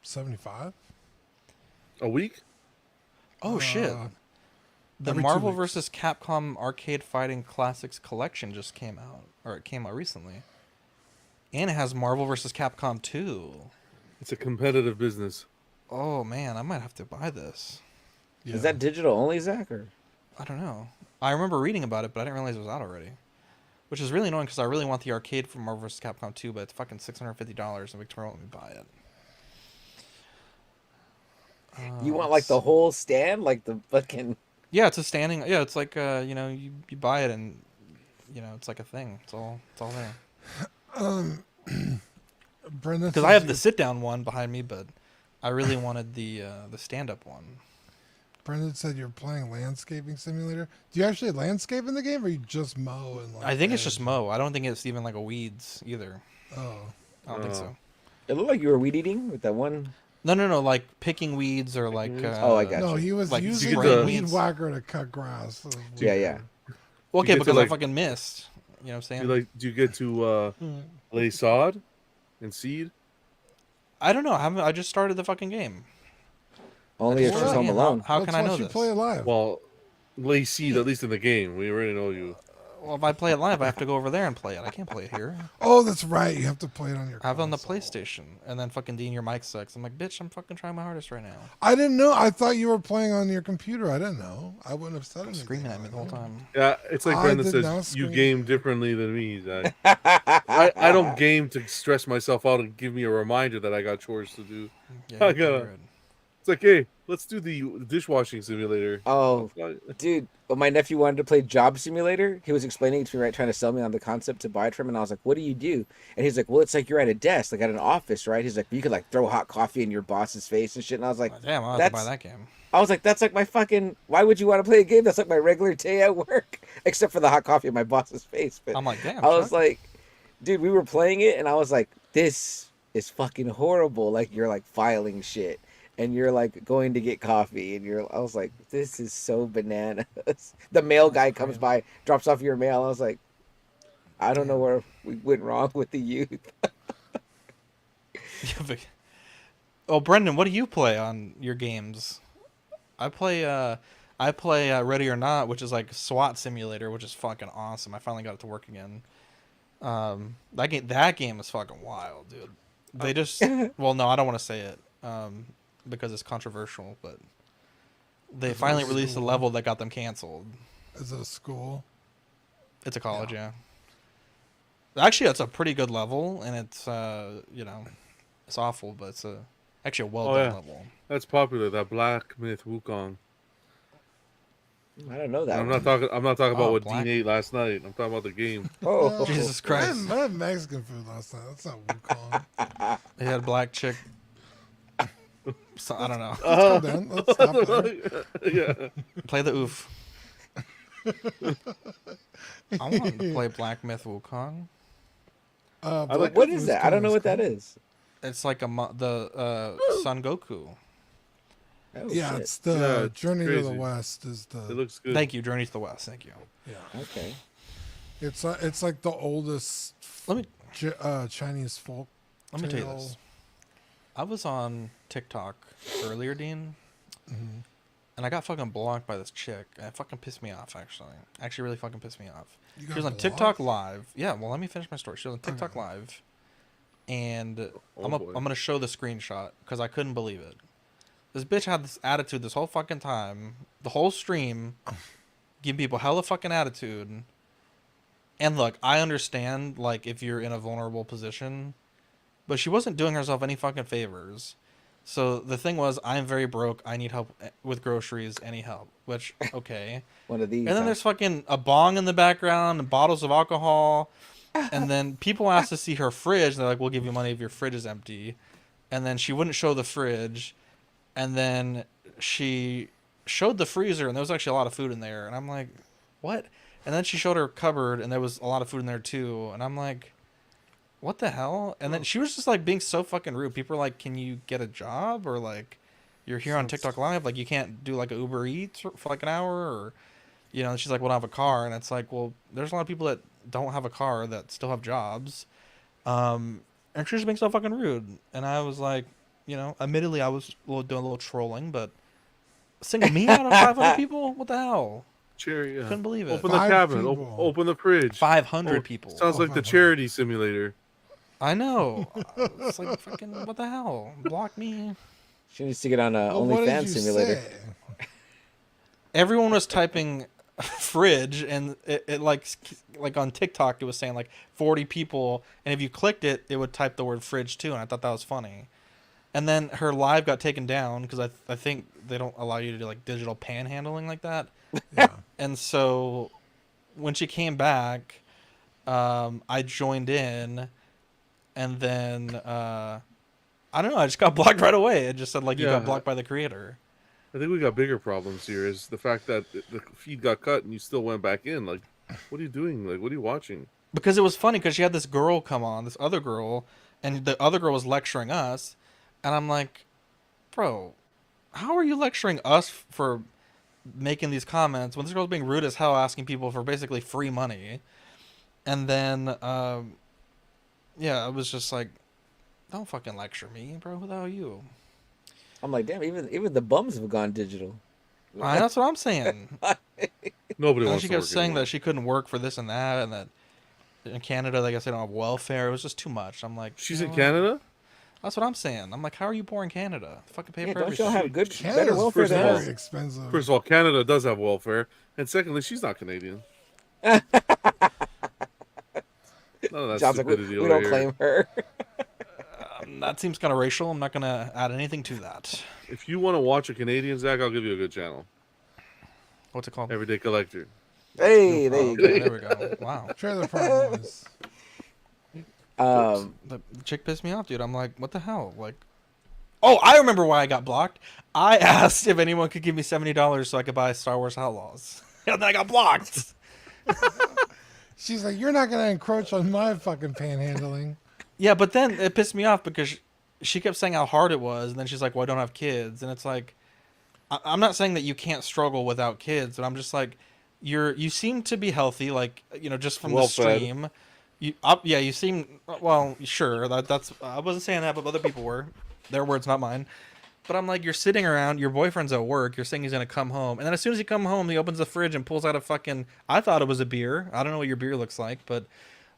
75. A week? Oh shit! The every 2 Marvel weeks. vs. Capcom Arcade Fighting Classics Collection just came out, or it came out recently, and it has Marvel vs. Capcom 2. It's a competitive business. Oh man, I might have to buy this. Yeah. Is that digital only, Zach? Or I don't know. I remember reading about it, but I didn't realize it was out already. Which is really annoying because I really want the arcade from Marvel vs. Capcom 2, but it's fucking $650 and Victoria won't let me buy it. you want like the whole stand, like the fucking? Yeah, it's a standing. Yeah, it's like you buy it and it's like a thing. It's all there. Brendan? Because I have the sit down one behind me, but I really wanted the stand up one. Brendan said you're playing landscaping simulator. Do you actually landscape in the game, or you just mow and like? I think it's edge? just mow. I don't think it's even like a weeds either. Oh, I don't think so. It looked like you were weed eating with that one. No. Like picking weeds or like. Oh, I got no, you. he was Like using spraying the weed weeds. whacker to cut grass. Yeah. Well, okay, get to, because like- I fucking missed. You know what I'm saying? Do you get to lay sod and seed? I don't know. I just started the fucking game. Only if Well, she's home yeah, alone. How can I know you this? play it live? Well, lay seed at least in the game. We already know you. Well, if I play it live, I have to go over there and play it. I can't play it here. Oh, that's right. You have to play it on your. I have it on the console. PlayStation, and then fucking Dean, your mic sucks. I'm like, bitch, I'm fucking trying my hardest right now. I didn't know. I thought you were playing on your computer. I didn't know. I wouldn't have said anything. Screaming at me the whole time. Yeah, it's like I Brendan did not says, you scream. game differently than me, Zach. I don't game to stress myself out and give me a reminder that I got chores to do. Yeah, I you're gotta- good. It's like, hey, let's do the dishwashing simulator. Oh, Like, dude, when my nephew wanted to play Job Simulator, he was explaining it to me, right, trying to sell me on the concept to buy it from him. And I was like, what do you do? And he's like, well, it's like you're at a desk, like at an office, right? He's like, you could like throw hot coffee in your boss's face and shit. And I was like, Damn, I'll have to buy that game. I was like, that's like my fucking, why would you want to play a game? That's like my regular day at work, except for the hot coffee in my boss's face. But I'm like, damn. I was Chuck. like, dude, we were playing it and I was like, this is fucking horrible. Like you're like filing shit and you're like going to get coffee and I was like, this is so bananas. The mail guy comes by, drops off your mail. I was like, I don't know where we went wrong with the youth. Oh, Brendan, what do you play on your games? I play Ready or Not, which is like SWAT simulator, which is fucking awesome. I finally got it to work again. That game is fucking wild, dude. They just well, no, I don't want to say it because it's controversial, but they finally released a level that got them canceled. Is it a school? It's a college, yeah. Actually, it's a pretty good level, and it's it's awful, but it's actually a well done level. that's popular. That Black Myth Wukong. I don't know that. I'm not talking about what Black- Dean ate last night. I'm talking about the game. Oh, Jesus I Christ. had Mexican food last night. That's not Wukong. They had a black chick. So, I don't know. Let's go down. Let's stop there. Yeah. Play the oof. I want to play Black Myth Wukong. Black what Myth is that? I don't know Wukong what that cool. is. It's like the Son Goku. Oh, Yeah, shit. it's the Yeah, it's Journey to the crazy. West is the It looks good. Thank you, Journey to the West. Thank you. yeah. Okay. It's like the oldest Let me Chinese folk. let me tell you tale. this. I was on TikTok earlier, Dean, and I got fucking blocked by this chick. And it fucking pissed me off, actually really fucking pissed me off. You She got was on blocked? TikTok Live. Yeah, well, let me finish my story. She was on TikTok Live, and I'm boy. gonna show the screenshot because I couldn't believe it. This bitch had this attitude this whole fucking time, the whole stream, giving people hella fucking attitude. And look, I understand like if you're in a vulnerable position, but she wasn't doing herself any fucking favors. So the thing was, I'm very broke. I need help with groceries. Any help? Which okay. One of these. And then huh? there's fucking a bong in the background and bottles of alcohol. And then people ask to see her fridge. They're like, we'll give you money if your fridge is empty. And then she wouldn't show the fridge. And then she showed the freezer, and there was actually a lot of food in there. And I'm like, what? And then she showed her cupboard, and there was a lot of food in there too. And I'm like, what the hell? And then she was just like being so fucking rude. People are like, can you get a job? Or like, you're here on TikTok Live. Like, you can't do like a Uber Eats for like an hour? Or, you know, she's like, well, I don't have a car. And it's like, well, there's a lot of people that don't have a car that still have jobs. And she was being so fucking rude. And I was like, you know, admittedly, I was doing a little trolling, but single me out of 500 people? What the hell? Cherry. Yeah. Couldn't believe it. Open the 5 cabinet. people. Open the fridge. 500 Oh, people. Sounds like the charity simulator. I know. It's like fucking, what the hell? Block me. She needs to get on a Well, what did OnlyFans you simulator. say? Everyone was typing fridge, and it like on TikTok, it was saying like 40 people, and if you clicked it, it would type the word fridge too, and I thought that was funny. And then her live got taken down because I think they don't allow you to do like digital panhandling like that. Yeah. And so when she came back, I joined in, and then I don't know, I just got blocked right away. It just said like you Yeah. got blocked by the creator. I think we got bigger problems here. Is the fact that the feed got cut and you still went back in. Like, what are you doing? Like, what are you watching? Because it was funny because she had this girl come on, this other girl, and the other girl was lecturing us, and I'm like, bro, how are you lecturing us for making these comments when this girl's being rude as hell, asking people for basically free money? And then, yeah, I was just like, don't fucking lecture me, bro. Who the hell are you? I'm like, damn, even the bums have gone digital. That's what I'm saying. Nobody And wants she to kept work saying anymore. that she couldn't work for this and that, and that in Canada, like I said, don't have welfare. It was just too much. I'm like, She's you in know what? Canada. That's what I'm saying. I'm like, how are you poor in Canada? Fucking pay Yeah, for don't everything. y'all have good, better Canada's welfare than all- us? very expensive. First of all, Canada does have welfare, and secondly, she's not Canadian. None of that John's like, stupidity we over don't here. claim her. that seems kind of racial. I'm not gonna add anything to that. If you want to watch a Canadian Zach, I'll give you a good channel. What's it called? Everyday Collector. Hey, there you go. Okay, there we go. Wow. Trailer Park Boys. The chick pissed me off, dude. I'm like, what the hell? Like, oh, I remember why I got blocked. I asked if anyone could give me $70 so I could buy Star Wars Outlaws, and then I got blocked. She's like, you're not gonna encroach on my fucking panhandling. Yeah, but then it pissed me off because she kept saying how hard it was, and then she's like, well, I don't have kids, and it's like, I'm not saying that you can't struggle without kids, but I'm just like, you seem to be healthy, like, you know, just from the Well-fed. stream. Yeah, you seem, well, sure, that's, I wasn't saying that, but other people were. Their words, not mine. But I'm like, you're sitting around, your boyfriend's at work, you're saying he's going to come home, and then as soon as he come home, he opens the fridge and pulls out a fucking, I thought it was a beer. I don't know what your beer looks like, but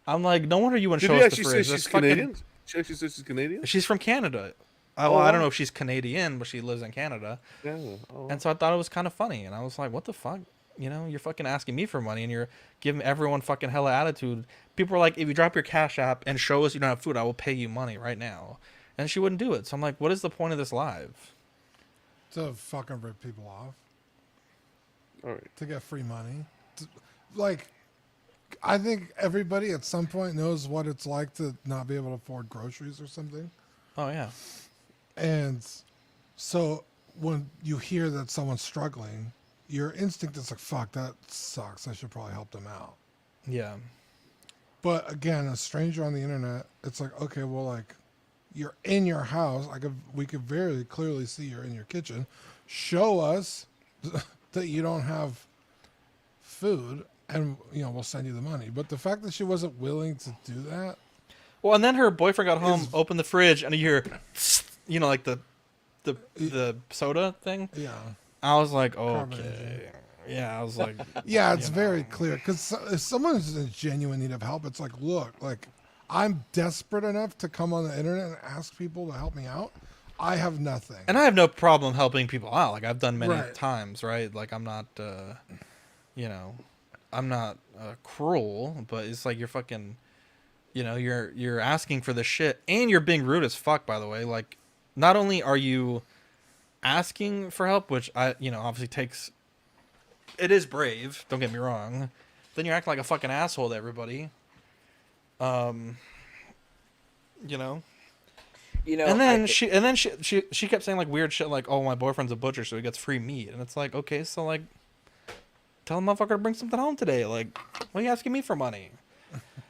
I'm like, no wonder you wouldn't Did show you us the actually say fridge. she's That's fucking- Canadian? She actually says she's Canadian? She's from Canada. Well, I don't know if she's Canadian, but she lives in Canada. Yeah. Oh. And so I thought it was kind of funny, and I was like, what the fuck? You know, you're fucking asking me for money, and you're giving everyone fucking hella attitude. People were like, if you drop your Cash App and show us you don't have food, I will pay you money right now. And she wouldn't do it. So I'm like, what is the point of this live? To fucking rip people off. All right. To get free money. Like, I think everybody at some point knows what it's like to not be able to afford groceries or something. Oh, yeah. And so when you hear that someone's struggling, your instinct is like, fuck, that sucks. I should probably help them out. Yeah. But again, a stranger on the internet, it's like, okay, well, like, you're in your house. We could very clearly see you're in your kitchen. Show us that you don't have food, and we'll send you the money. But the fact that she wasn't willing to do that, Well, and then her boyfriend got home, opened the fridge, and you hear, you know, like the soda thing. yeah, I was like, Carbonated. okay. Yeah, I was like, yeah, it's very clear. Because if someone's in genuine need of help, it's like, look, like, I'm desperate enough to come on the internet and ask people to help me out. I have nothing. and I have no problem helping people out. Like I've done many Right. times, right? Like I'm not, I'm not cruel, but it's like you're fucking, you're asking for the shit, and you're being rude as fuck. By the way, like, not only are you asking for help, which obviously takes, it is brave. Don't get me wrong. Then you're acting like a fucking asshole to everybody. And then she kept saying like weird shit like, oh, my boyfriend's a butcher, so he gets free meat. And it's like, okay, so like, tell the motherfucker to bring something home today. Like, why are you asking me for money?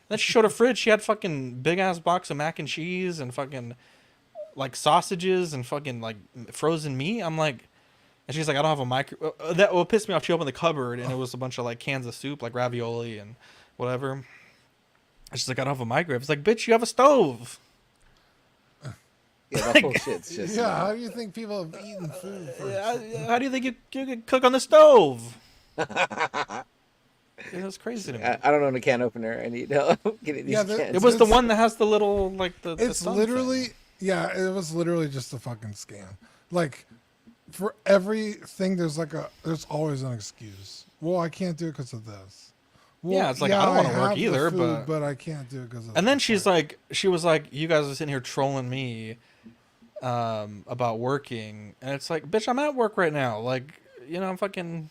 Then she showed a fridge. She had fucking big ass box of mac and cheese and fucking like sausages and fucking like frozen meat. I'm like, and she's like, I don't have a micro. What pissed me off, she opened the cupboard and it was a bunch of like cans of soup, like ravioli and whatever. And she's like, I don't have a microwave. It's like, bitch, you have a stove. Yeah, that whole shit's just. Yeah, how do you think people have eaten food for? How do you think you can cook on the stove? It was crazy to me. I don't own a can opener. I need help getting these Yeah, cans. It was the It's- one that has the little like the. It's thumb literally, thing. yeah, it was literally just a fucking scam. Like, for everything, there's always an excuse. Well, I can't do it because of this. Well, Yeah, it's like, I don't wanna work have the either, food, but- I can't do it because of. And then this. she was like, you guys are sitting here trolling me, about working, and it's like, bitch, I'm at work right now. Like, I'm fucking.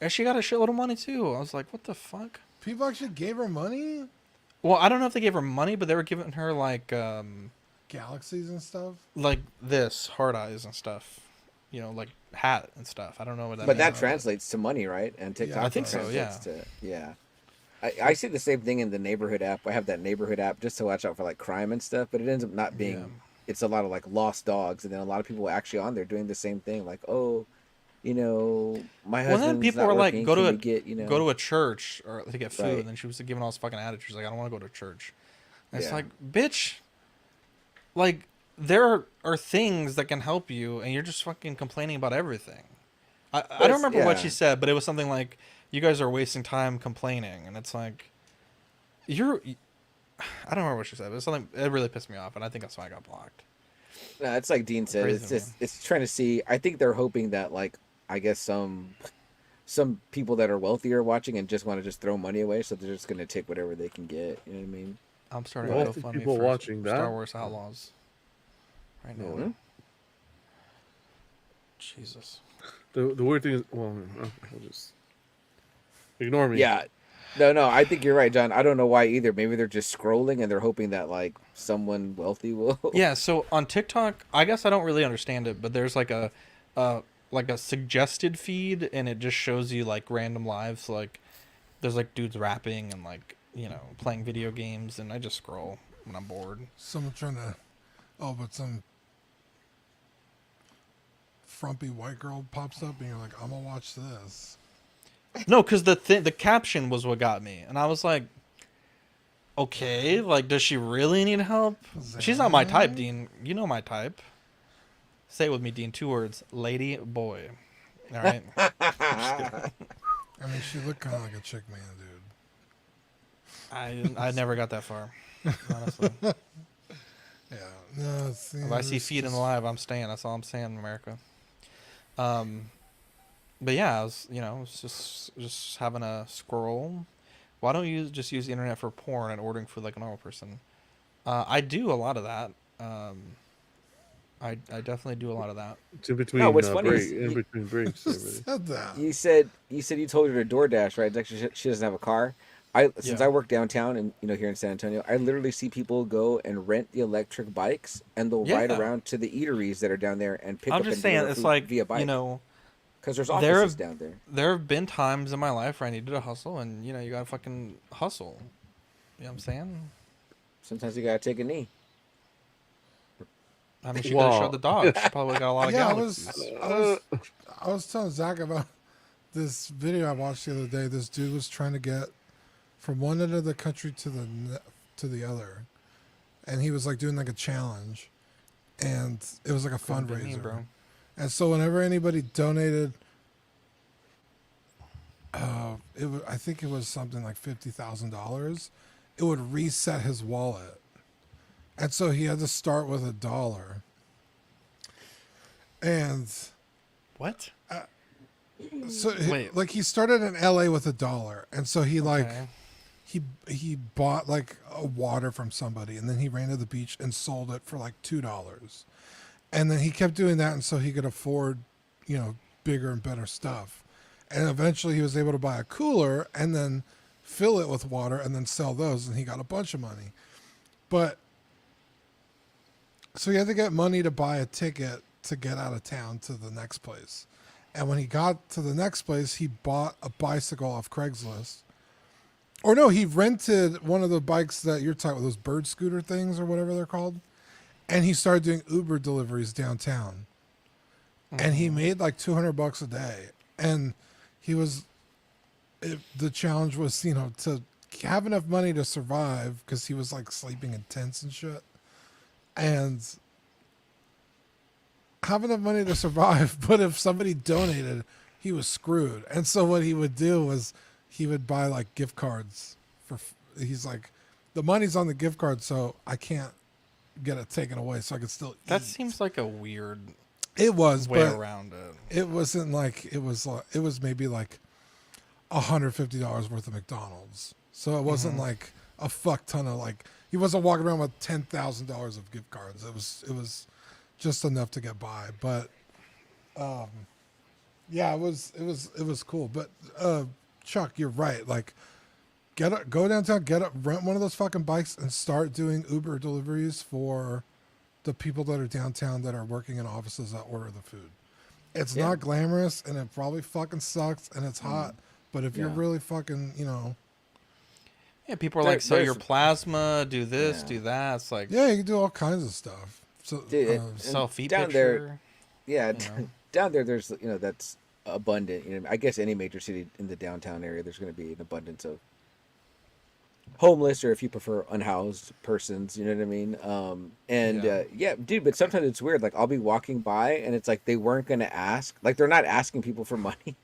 And she got a shitload of money too. I was like, what the fuck? People actually gave her money, Well, I don't know if they gave her money, but they were giving her like galaxies and stuff. this hard eyes and stuff. Like hat and stuff. I don't know what that. But that means. translates to money, right? And TikTok I think so, translates to I see the same thing in the neighborhood app. I have that neighborhood app just to watch out for like crime and stuff, but it ends up not being. Yeah. It's a lot of like lost dogs, and then a lot of people actually on there doing the same thing, like, oh, my husband's Well, then people not were like, working, go to can a we get, go to a church or to get food, Right. and then she was giving all this fucking attitude. She's like, I don't want to go to church. And it's Yeah. like, bitch, like there are things that can help you, and you're just fucking complaining about everything. I don't remember what yeah. she said, but it was something like, you guys are wasting time complaining, and it's like, I don't remember what she said, but it's something. It really pissed me off, and I think that's why I got blocked. No, it's like Dean said. Crazy, It's just it's trying to see. I think they're hoping that like I guess some people that are wealthier are watching and just want to just throw money away, so they're just gonna take whatever they can get. You know what I mean? I'm starting Well, to I think GoFundMe people for watching Star that- Wars Outlaws. right now. No. Jesus. The weird thing is, well, I'll just ignore me. Yeah. No, I think you're right, John. I don't know why either. Maybe they're just scrolling and they're hoping that like someone wealthy will. Yeah, so on TikTok, I guess I don't really understand it, but there's like a suggested feed, and it just shows you like random lives. Like there's like dudes rapping and like playing video games, and I just scroll when I'm bored. Someone trying to, but some frumpy white girl pops up, and you're like, I'm gonna watch this. No, because the caption was what got me, and I was like, okay, like does she really need help? She's not my type, Dean. You know my type. Say it with me, Dean. 2 words: lady, boy. All right. I mean, she looked kind of like a chick man, dude. I never got that far, honestly. Yeah. No. It's, If I see feet in the live, I'm staying. That's all I'm saying in America. But yeah, I was just having a scroll. Why don't you just use the internet for porn and ordering food like a normal person? I do a lot of that. I definitely do a lot of that. It's in between. No, what's funny is in between breaks. Who everybody. said that? You said you told her to DoorDash, right? It's actually she doesn't have a car. Since Yeah. I work downtown and here in San Antonio, I literally see people go and rent the electric bikes and they'll ride Yeah. around to the eateries that are down there and pick I'm up just and saying, deliver it's food like via bike. Because there's there offices have- down there. There have been times in my life where I needed to hustle, and you gotta fucking hustle. You know what I'm saying? Sometimes you gotta take a knee. I mean, she could have showed the dog. She probably got a lot of Yeah, galaxies. I was telling Zach about this video I watched the other day. This dude was trying to get from one end of the country to the other, and he was like doing like a challenge, and it was like a Going to me, fundraiser. bro. And so whenever anybody donated, I think it was something like $50,000, it would reset his wallet, and so he had to start with $1. And What? so Wait. like he started in LA with $1, and so he like Okay. he bought like a water from somebody, and then he ran to the beach and sold it for like $2, and then he kept doing that, and so he could afford bigger and better stuff, and eventually he was able to buy a cooler and then fill it with water and then sell those, and he got a bunch of money. But so he had to get money to buy a ticket to get out of town to the next place. And when he got to the next place, he bought a bicycle off Craigslist. Or no, he rented one of the bikes that you're talking about, those bird scooter things or whatever they're called. And he started doing Uber deliveries downtown. And he made like $200 a day. And the challenge was, to have enough money to survive, because he was like sleeping in tents and shit. And have enough money to survive, but if somebody donated, he was screwed. And so what he would do was he would buy like gift cards he's like, the money's on the gift card, so I can't get it taken away, so I can still That eat. seems like a weird It was, way but around it. it wasn't like it was maybe like $150 worth of McDonald's. So it wasn't like a fuck ton of like, he wasn't walking around with $10,000 of gift cards. It was just enough to get by. But yeah, it was cool. But Chuck, you're right. Like, go downtown, rent one of those fucking bikes and start doing Uber deliveries for the people that are downtown that are working in offices that order the food. It's not glamorous, and it probably fucking sucks, and it's hot. But if you're really fucking, Yeah, people are There- like, sell your there's- plasma, do this, Yeah. do that. It's like, yeah, you can do all kinds of stuff. So Dude, sell feet down picture. there- Yeah, know. down there, there's that's abundant. I guess any major city in the downtown area, there's going to be an abundance of homeless, or if you prefer, unhoused persons. You know what I mean? Yeah, dude. But sometimes it's weird. Like, I'll be walking by, and it's like they weren't going to ask. Like, they're not asking people for money.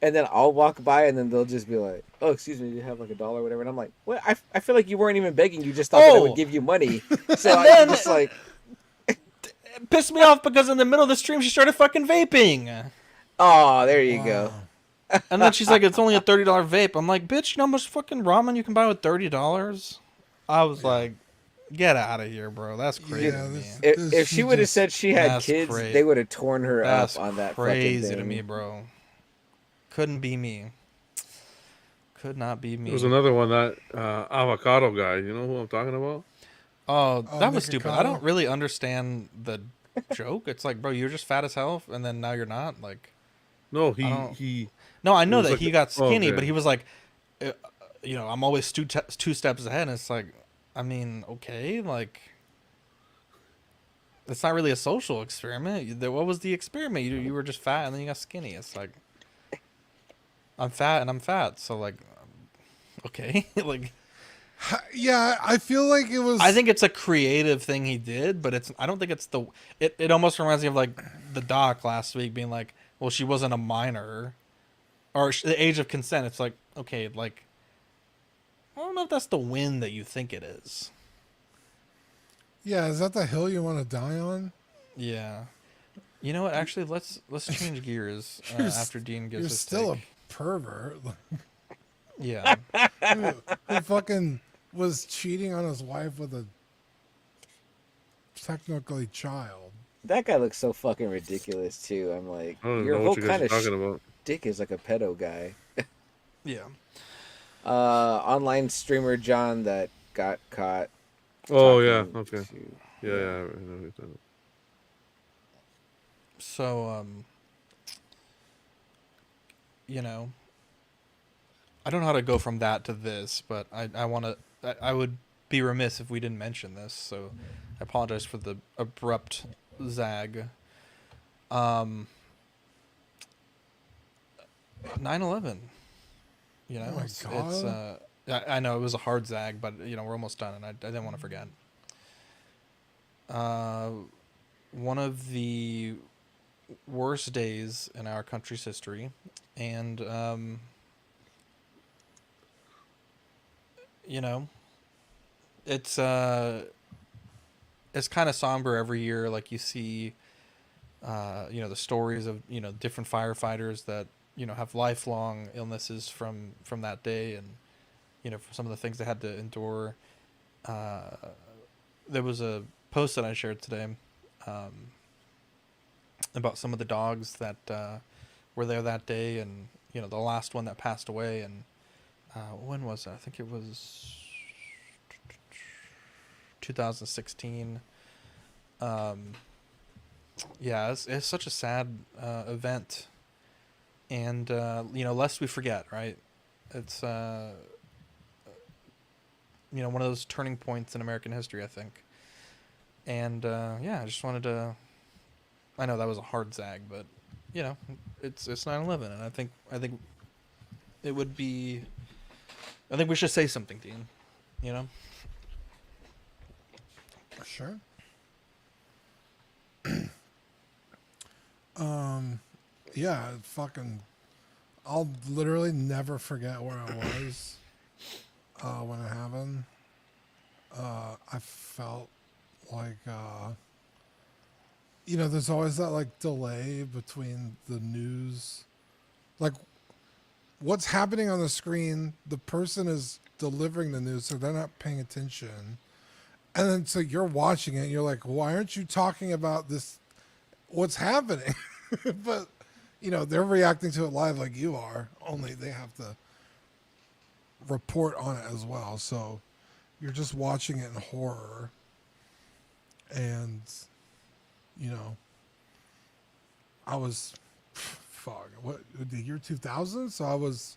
And then I'll walk by, and then they'll just be like, "Oh, excuse me, do you have like $1 or whatever?" And I'm like, "What? I feel like you weren't even begging. You just thought that I would give you money." So And I'm then- just like, It pissed me off because in the middle of the stream she started fucking vaping. "Oh, there you go." And then she's like, it's only a $30 vape. I'm like, bitch, you know how much fucking ramen you can buy with $30? I was like, Get out of here, bro. That's crazy. Yeah, to me. this- If she would have just- said she had That's kids, crazy. they would have torn her That's up on that crazy fucking to thing. me, bro. Couldn't be me. Could not be me. There was another one, that avocado guy. You know who I'm talking about? Oh, Oh, that was Nick stupid. I don't Ocado? really understand the joke. It's like, bro, you're just fat as hell, and then now you're not. Like, No, I don't- he. no, I know was that like he a- got oh, skinny, okay. but he was like, I'm always two steps ahead. And it's like, I mean, okay, like, it's not really a social experiment. What was the experiment? You were just fat, and then you got skinny. It's like, I'm fat and I'm fat, so like, okay, like. Yeah, I feel like it was. I think it's a creative thing he did, but I don't think it's the. It almost reminds me of like the doc last week being like, well, she wasn't a minor, or the age of consent. It's like, okay, like, I don't know if that's the win that you think it is. Yeah, is that the hill you want to die on? Yeah, you know what? Actually, let's change gears You're after Dean gives You're his still take. a pervert. Yeah, Who fucking was cheating on his wife with a technically child. That guy looks so fucking ridiculous too. I'm like, I don't even your know whole what you kind guys are of talking about. dick is like a pedo guy. yeah. Online streamer John that got caught. Oh yeah, talking okay. to- Yeah, yeah. I know what you're talking about. So, I don't know how to go from that to this, but I want to. I would be remiss if we didn't mention this. So, I apologize for the abrupt zag. 9/11. You know, Oh my it's God. I know it was a hard zag, but we're almost done, and I didn't want to forget. One of the worst days in our country's history, and it's kind of somber every year. Like you see, the stories of different firefighters that have lifelong illnesses from that day, and from some of the things they had to endure. There was a post that I shared today about some of the dogs that were there that day, and the last one that passed away. And when was it? I think it was 2016. Yeah, it's such a sad event, and lest we forget, right? It's one of those turning points in American history, I think. And I just wanted to. I know that was a hard zag, but it's 9/11, and I think it would be. I think we should say something, Dean. Sure. Yeah, fucking. I'll literally never forget where I was when it happened. I felt like, there's always that like delay between the news, like what's happening on the screen. The person is delivering the news, so they're not paying attention. And then so you're watching it, and you're like, why aren't you talking about this? What's happening? But they're reacting to it live like you are, only they have to report on it as well. So you're just watching it in horror. And I was what the year 2000, so I was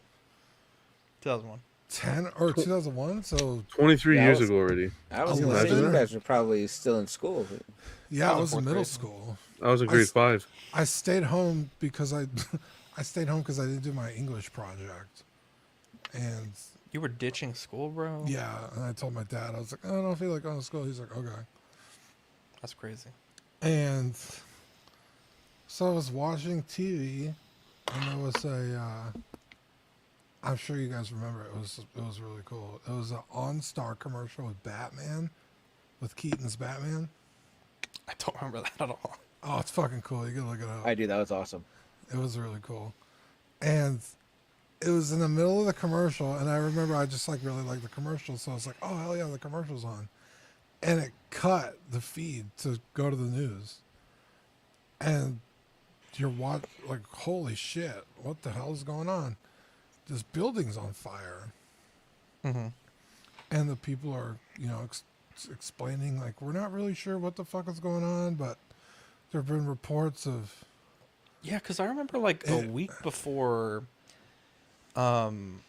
2001. 10 or 2001, so 23 Yeah, I years was- ago already. I was Can you gonna say imagine you that? guys were probably still in school. yeah, I was was in in fourth middle grade. school. I was in grade 5. I stayed home because I didn't do my English project. And You were ditching school, bro? yeah, and I told my dad, I was like, I don't feel like going to school. He's like, okay. That's crazy. And so I was watching TV, and there was I'm sure you guys remember it. It was really cool. It was an OnStar commercial with Batman, with Keaton's Batman. I don't remember that at all. Oh, it's fucking cool. You can look it up. I do. That was awesome. It was really cool. And it was in the middle of the commercial, and I remember I just like really liked the commercial, so I was like, oh hell yeah, the commercial's on. and it cut the feed to go to the news, and you're like, holy shit, what the hell is going on? This building's on fire. Mm-hmm. And the people are, explaining, like, we're not really sure what the fuck is going on, but there have been reports of... Yeah, because I remember like a week before, I'm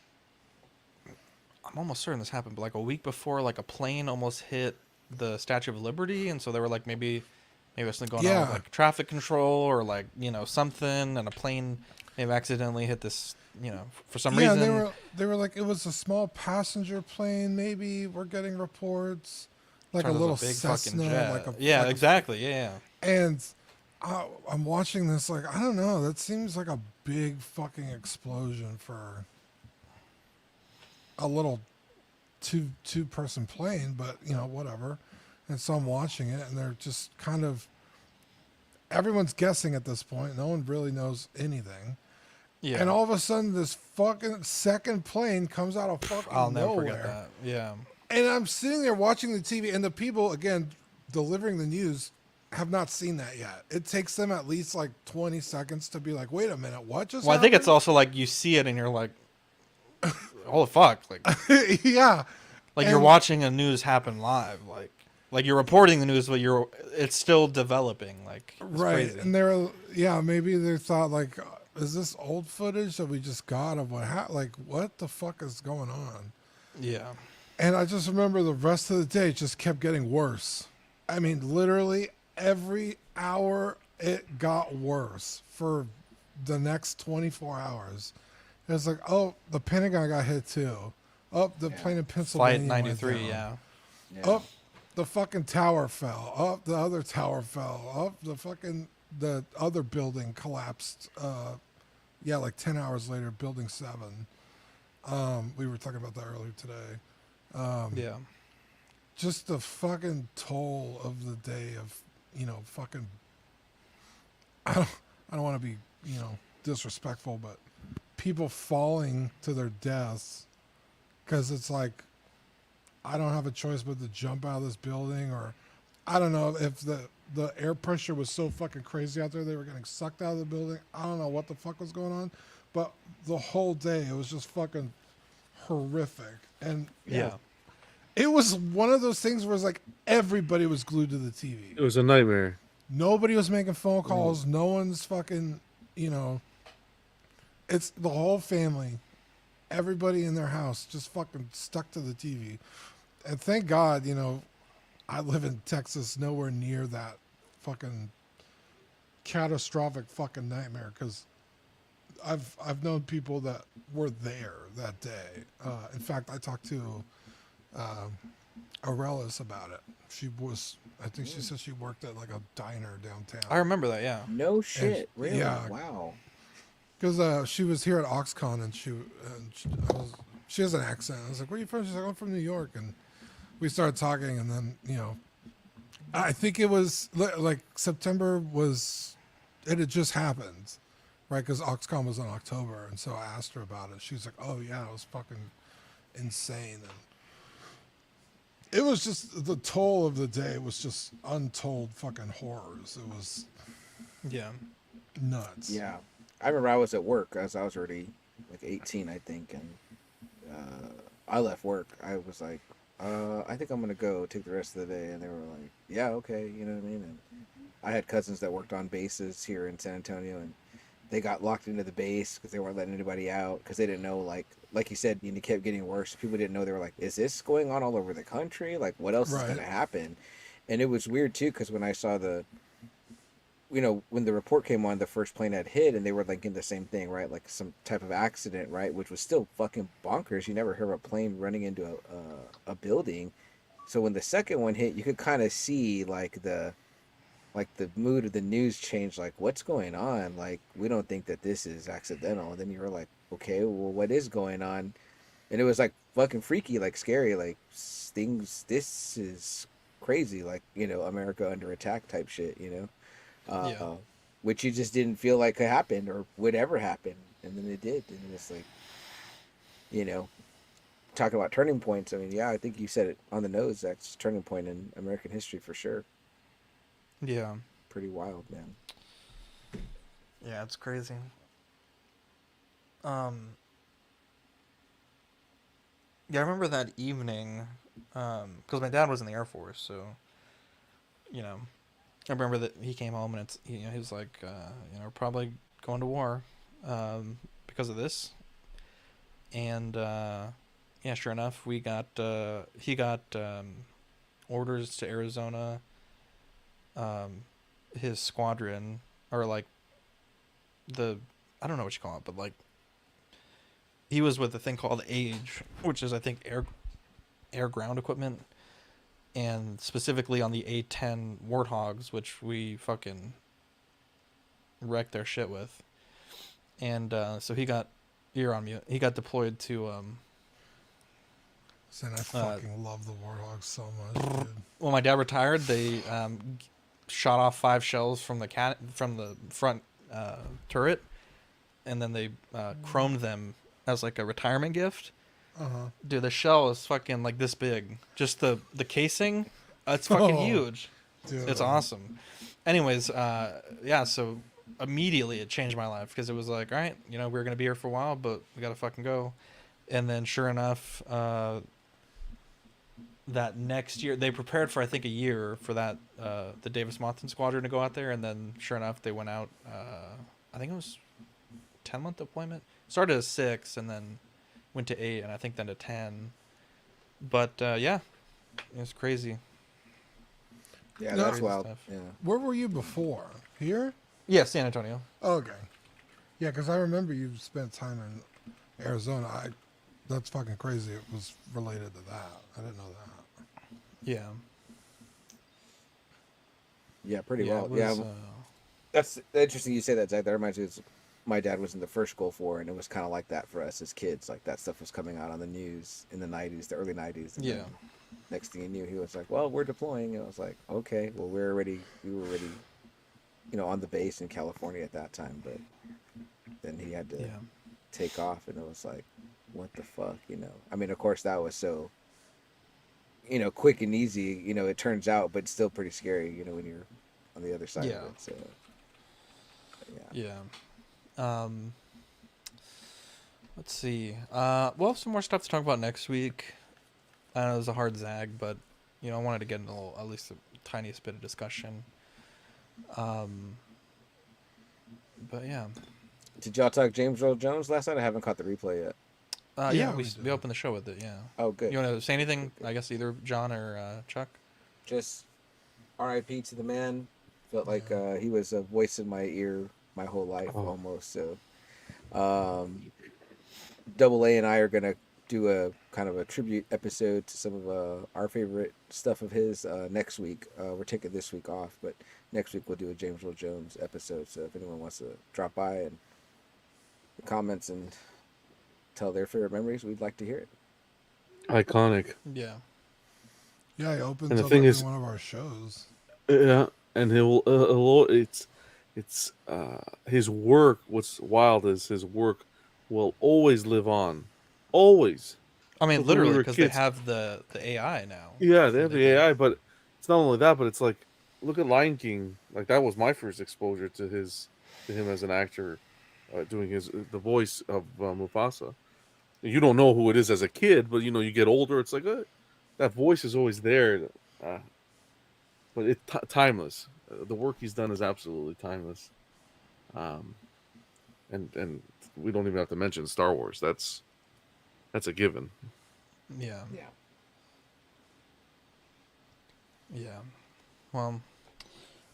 almost certain this happened, but like a week before, like a plane almost hit the Statue of Liberty, and so they were like, maybe there's something going on with like traffic control or like, something, and a plane maybe accidentally hit this, for some reason. Yeah, they were like, it was a small passenger plane, maybe, we're getting reports. Like a little big Cessna. fucking jet. Like yeah, exactly, yeah. And I'm watching this, like, I don't know, that seems like a big fucking explosion for a little two-person plane, but, whatever. And so I'm watching it, and they're just kind of... Everyone's guessing at this point. No one really knows anything. Yeah. And all of a sudden, this fucking second plane comes out of fucking I'll never nowhere. forget that. Yeah. And I'm sitting there watching the TV, and the people, again, delivering the news have not seen that yet. It takes them at least like 20 seconds to be like, wait a minute, what just happened? I think it's also like you see it and you're like, holy fuck. Like, yeah. Like you're watching a news happen live. Like you're reporting the news, but it's still developing. Like, it's right. crazy. And maybe they thought, like, is this old footage that we just got of what happened? Like, what the fuck is going on? Yeah. And I just remember the rest of the day just kept getting worse. I mean, literally every hour it got worse for the next 24 hours. It was like, oh, the Pentagon got hit too. Oh, the plane in Pennsylvania. Flight 93, yeah. Oh, the fucking tower fell. Oh, the other tower fell. Oh, the other building collapsed. Like 10 hours later, building 7. We were talking about that earlier today. Yeah. Just the fucking toll of the day of, fucking... I don't want to be, disrespectful, but people falling to their deaths because it's like, I don't have a choice but to jump out of this building, or I don't know if the air pressure was so fucking crazy out there they were getting sucked out of the building. I don't know what the fuck was going on, but the whole day it was just fucking horrific. And Yeah. it was one of those things where it's like everybody was glued to the TV. It was a nightmare. Nobody was making phone calls. No one's fucking, it's the whole family, everybody in their house just fucking stuck to the TV. And thank God, I live in Texas, nowhere near that fucking catastrophic fucking nightmare, because I've known people that were there that day. In fact, I talked to Aurelis about it. I think she said she worked at like a diner downtown. I remember that, yeah. No shit. And- Really? yeah. Wow. Because she was here at Oxcon, and she has an accent. I was like, where are you from? She's like, I'm from New York. And we started talking, and then, I think it was like September it had just happened, right? Because Oxcon was in October. And so I asked her about it. She's like, oh, yeah, it was fucking insane. And it was just, the toll of the day was just untold fucking horrors. It was Yeah. nuts. Yeah. I remember I was at work as I was already like 18, I think, and I left work. I was like, I think I'm gonna go take the rest of the day, and they were like, yeah, okay, you know what I mean. And I had cousins that worked on bases here in San Antonio, and they got locked into the base because they weren't letting anybody out because they didn't know, like you said, it kept getting worse. People didn't know. They were like, is this going on all over the country? Like, what else is gonna happen? And it was weird too, because when I saw when the report came on, the first plane had hit, and they were like in the same thing, right? Like some type of accident, right? Which was still fucking bonkers. You never heard of a plane running into a building. So when the second one hit, you could kind of see like the mood of the news change. Like, what's going on? Like, we don't think that this is accidental. And then you were like, okay, well, what is going on? And it was like fucking freaky, like scary, like things. This is crazy, like, America under attack type shit, which you just didn't feel like could happen or would ever happen, and then it did, and it's like, talking about turning points, I mean, yeah, I think you said it on the nose. That's a turning point in American history for sure. Yeah. Pretty wild, man. Yeah, it's crazy. Yeah, I remember that evening, because my dad was in the Air Force, so, you know, I remember that he came home and he was like, we're probably going to war, because of this. And, yeah, sure enough, he got orders to Arizona. His squadron, or like I don't know what you call it, but like he was with a thing called AGE, which is I think air ground equipment, and specifically on the A-10 Warthogs, which we fucking wrecked their shit with. And so you're on mute. He got deployed to Saying I fucking love the Warthogs so much, dude. when my dad retired, they shot off 5 shells from the front turret, and then they chromed them as like a retirement gift. Dude, the shell is fucking like this big. Just the casing, it's fucking huge. Dude. It's awesome. Anyways, yeah, so immediately it changed my life, because it was like, all right, we're gonna be here for a while, but we gotta fucking go. And then sure enough, that next year they prepared for I think a year for that the Davis Monthan squadron to go out there, and then sure enough they went out. I think it was 10-month deployment. Started as 6 and then went to 8, and I think then to 10. But yeah, it was crazy. Yeah, No. that's Crazy wild. stuff. Yeah. Where were you before? Here? Yeah, San Antonio. Okay. Yeah, because I remember you spent time in Arizona. That's fucking crazy. It was related to that. I didn't know that. Yeah. Yeah, pretty Yeah, wild. it Yeah, was, that's interesting you say that, Zach. That reminds me, my dad was in the first Gulf War, and it was kind of like that for us as kids. Like that stuff was coming out on the news in the '90s, the early '90s. And Yeah. then next thing you knew, he was like, "Well, we're deploying," and I was like, "Okay, well, we were already, on the base in California at that time." But then he had to yeah. take off, and it was like, "What the fuck?" I mean, of course, that was so, quick and easy. It turns out, but still pretty scary. When you're on the other side Yeah. of it. So, yeah. Yeah. Let's see. We'll have some more stuff to talk about next week. I know it was a hard zag, but I wanted to get into at least the tiniest bit of discussion. But yeah. Did y'all talk James Earl Jones last night? I haven't caught the replay yet. Yeah, Yeah, we we did. opened the show with it. Yeah. Oh, good. You want to say anything? I guess either John or Chuck. Just R.I.P. to the man. Felt like he was a voice in my ear my whole life almost. So, Double A and I are gonna do a kind of a tribute episode to some of our favorite stuff of his next week. We're taking this week off, but next week we'll do a James Earl Jones episode. So if anyone wants to drop by and comments and tell their favorite memories, we'd like to hear it. Iconic. Yeah. Yeah, he opens And the up thing every is- one of our shows. Yeah, and it's his work. What's wild is his work will always live on, always. I mean, When we literally, were because they kids. have the AI now. Yeah, they have They the can- AI, but it's not only that. But it's like, look at Lion King. Like that was my first exposure to him as an actor, doing the voice of Mufasa. You don't know who it is as a kid, but you get older. It's like that voice is always there. But it's timeless. The work he's done is absolutely timeless. And we don't even have to mention Star Wars. That's a given. Yeah. Yeah. Yeah. Well,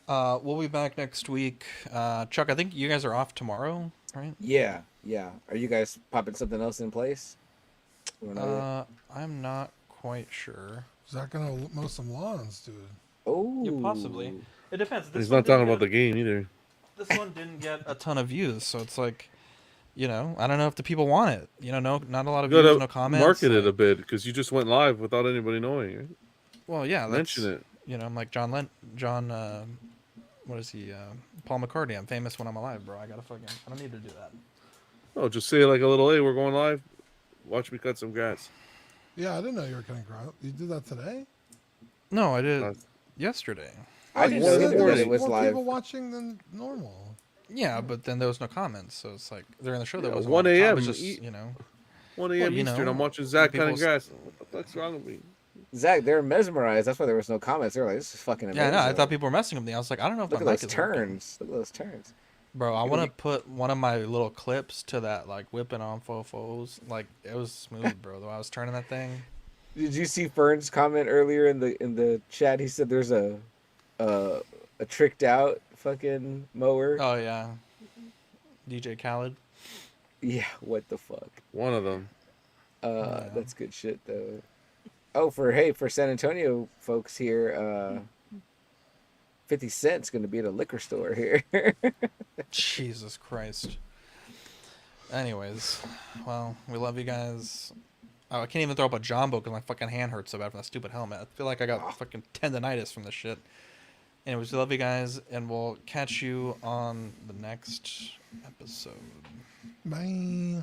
we'll be back next week. Chuck, I think you guys are off tomorrow, right? Yeah. Are you guys popping something else in place? We don't know yet. I'm not quite sure. Zach gonna mow some lawns, dude. Oh, Yeah, possibly. It depends. He's not talking about the game either. This one didn't get a ton of views, so it's like, I don't know if the people want it. No, not a lot of You views, gotta no comments. market it a like- bit because you just went live without anybody knowing. Right? Well, yeah, Mention that's- it. I'm like John. What is he? Paul McCartney. I'm famous when I'm alive, bro. I don't need to do that. Oh, just say like a little. Hey, we're going live. Watch me cut some grass. Yeah, I didn't know you were cutting grass. You did that today? No, I did Uh, yesterday. I You didn't said know there that it was more live. people watching than normal. Yeah, but then there was no comments, so it's like during the show there Yeah, was 1 a a.m. Just E- 1 1 Well, a.m. you Eastern. know, I'm watching Zach people cutting grass. What the fuck's wrong with me? Zach, they're mesmerized. That's why there was no comments. They were like, "This is fucking amazing." Yeah, I know. I thought people were messing with me. I was like, I don't know if Look at my mic those is working. turns. Look at those turns. Bro, I Look at want to the- put one of my little clips to that, like whipping on fofos. Like it was smooth, bro. Though I was turning that thing. Did you see Fern's comment earlier in the chat? He said there's a tricked out fucking mower. Oh yeah, DJ Khaled. Yeah, what the fuck? One of them. Yeah. That's good shit though. Oh, for San Antonio folks here, 50 Cent's gonna be at a liquor store here. Jesus Christ. Anyways, well, we love you guys. Oh, I can't even throw up a jumbo because my fucking hand hurts so bad from that stupid helmet. I feel like I got fucking tendonitis from this shit. Anyways, we love you guys, and we'll catch you on the next episode. Bye.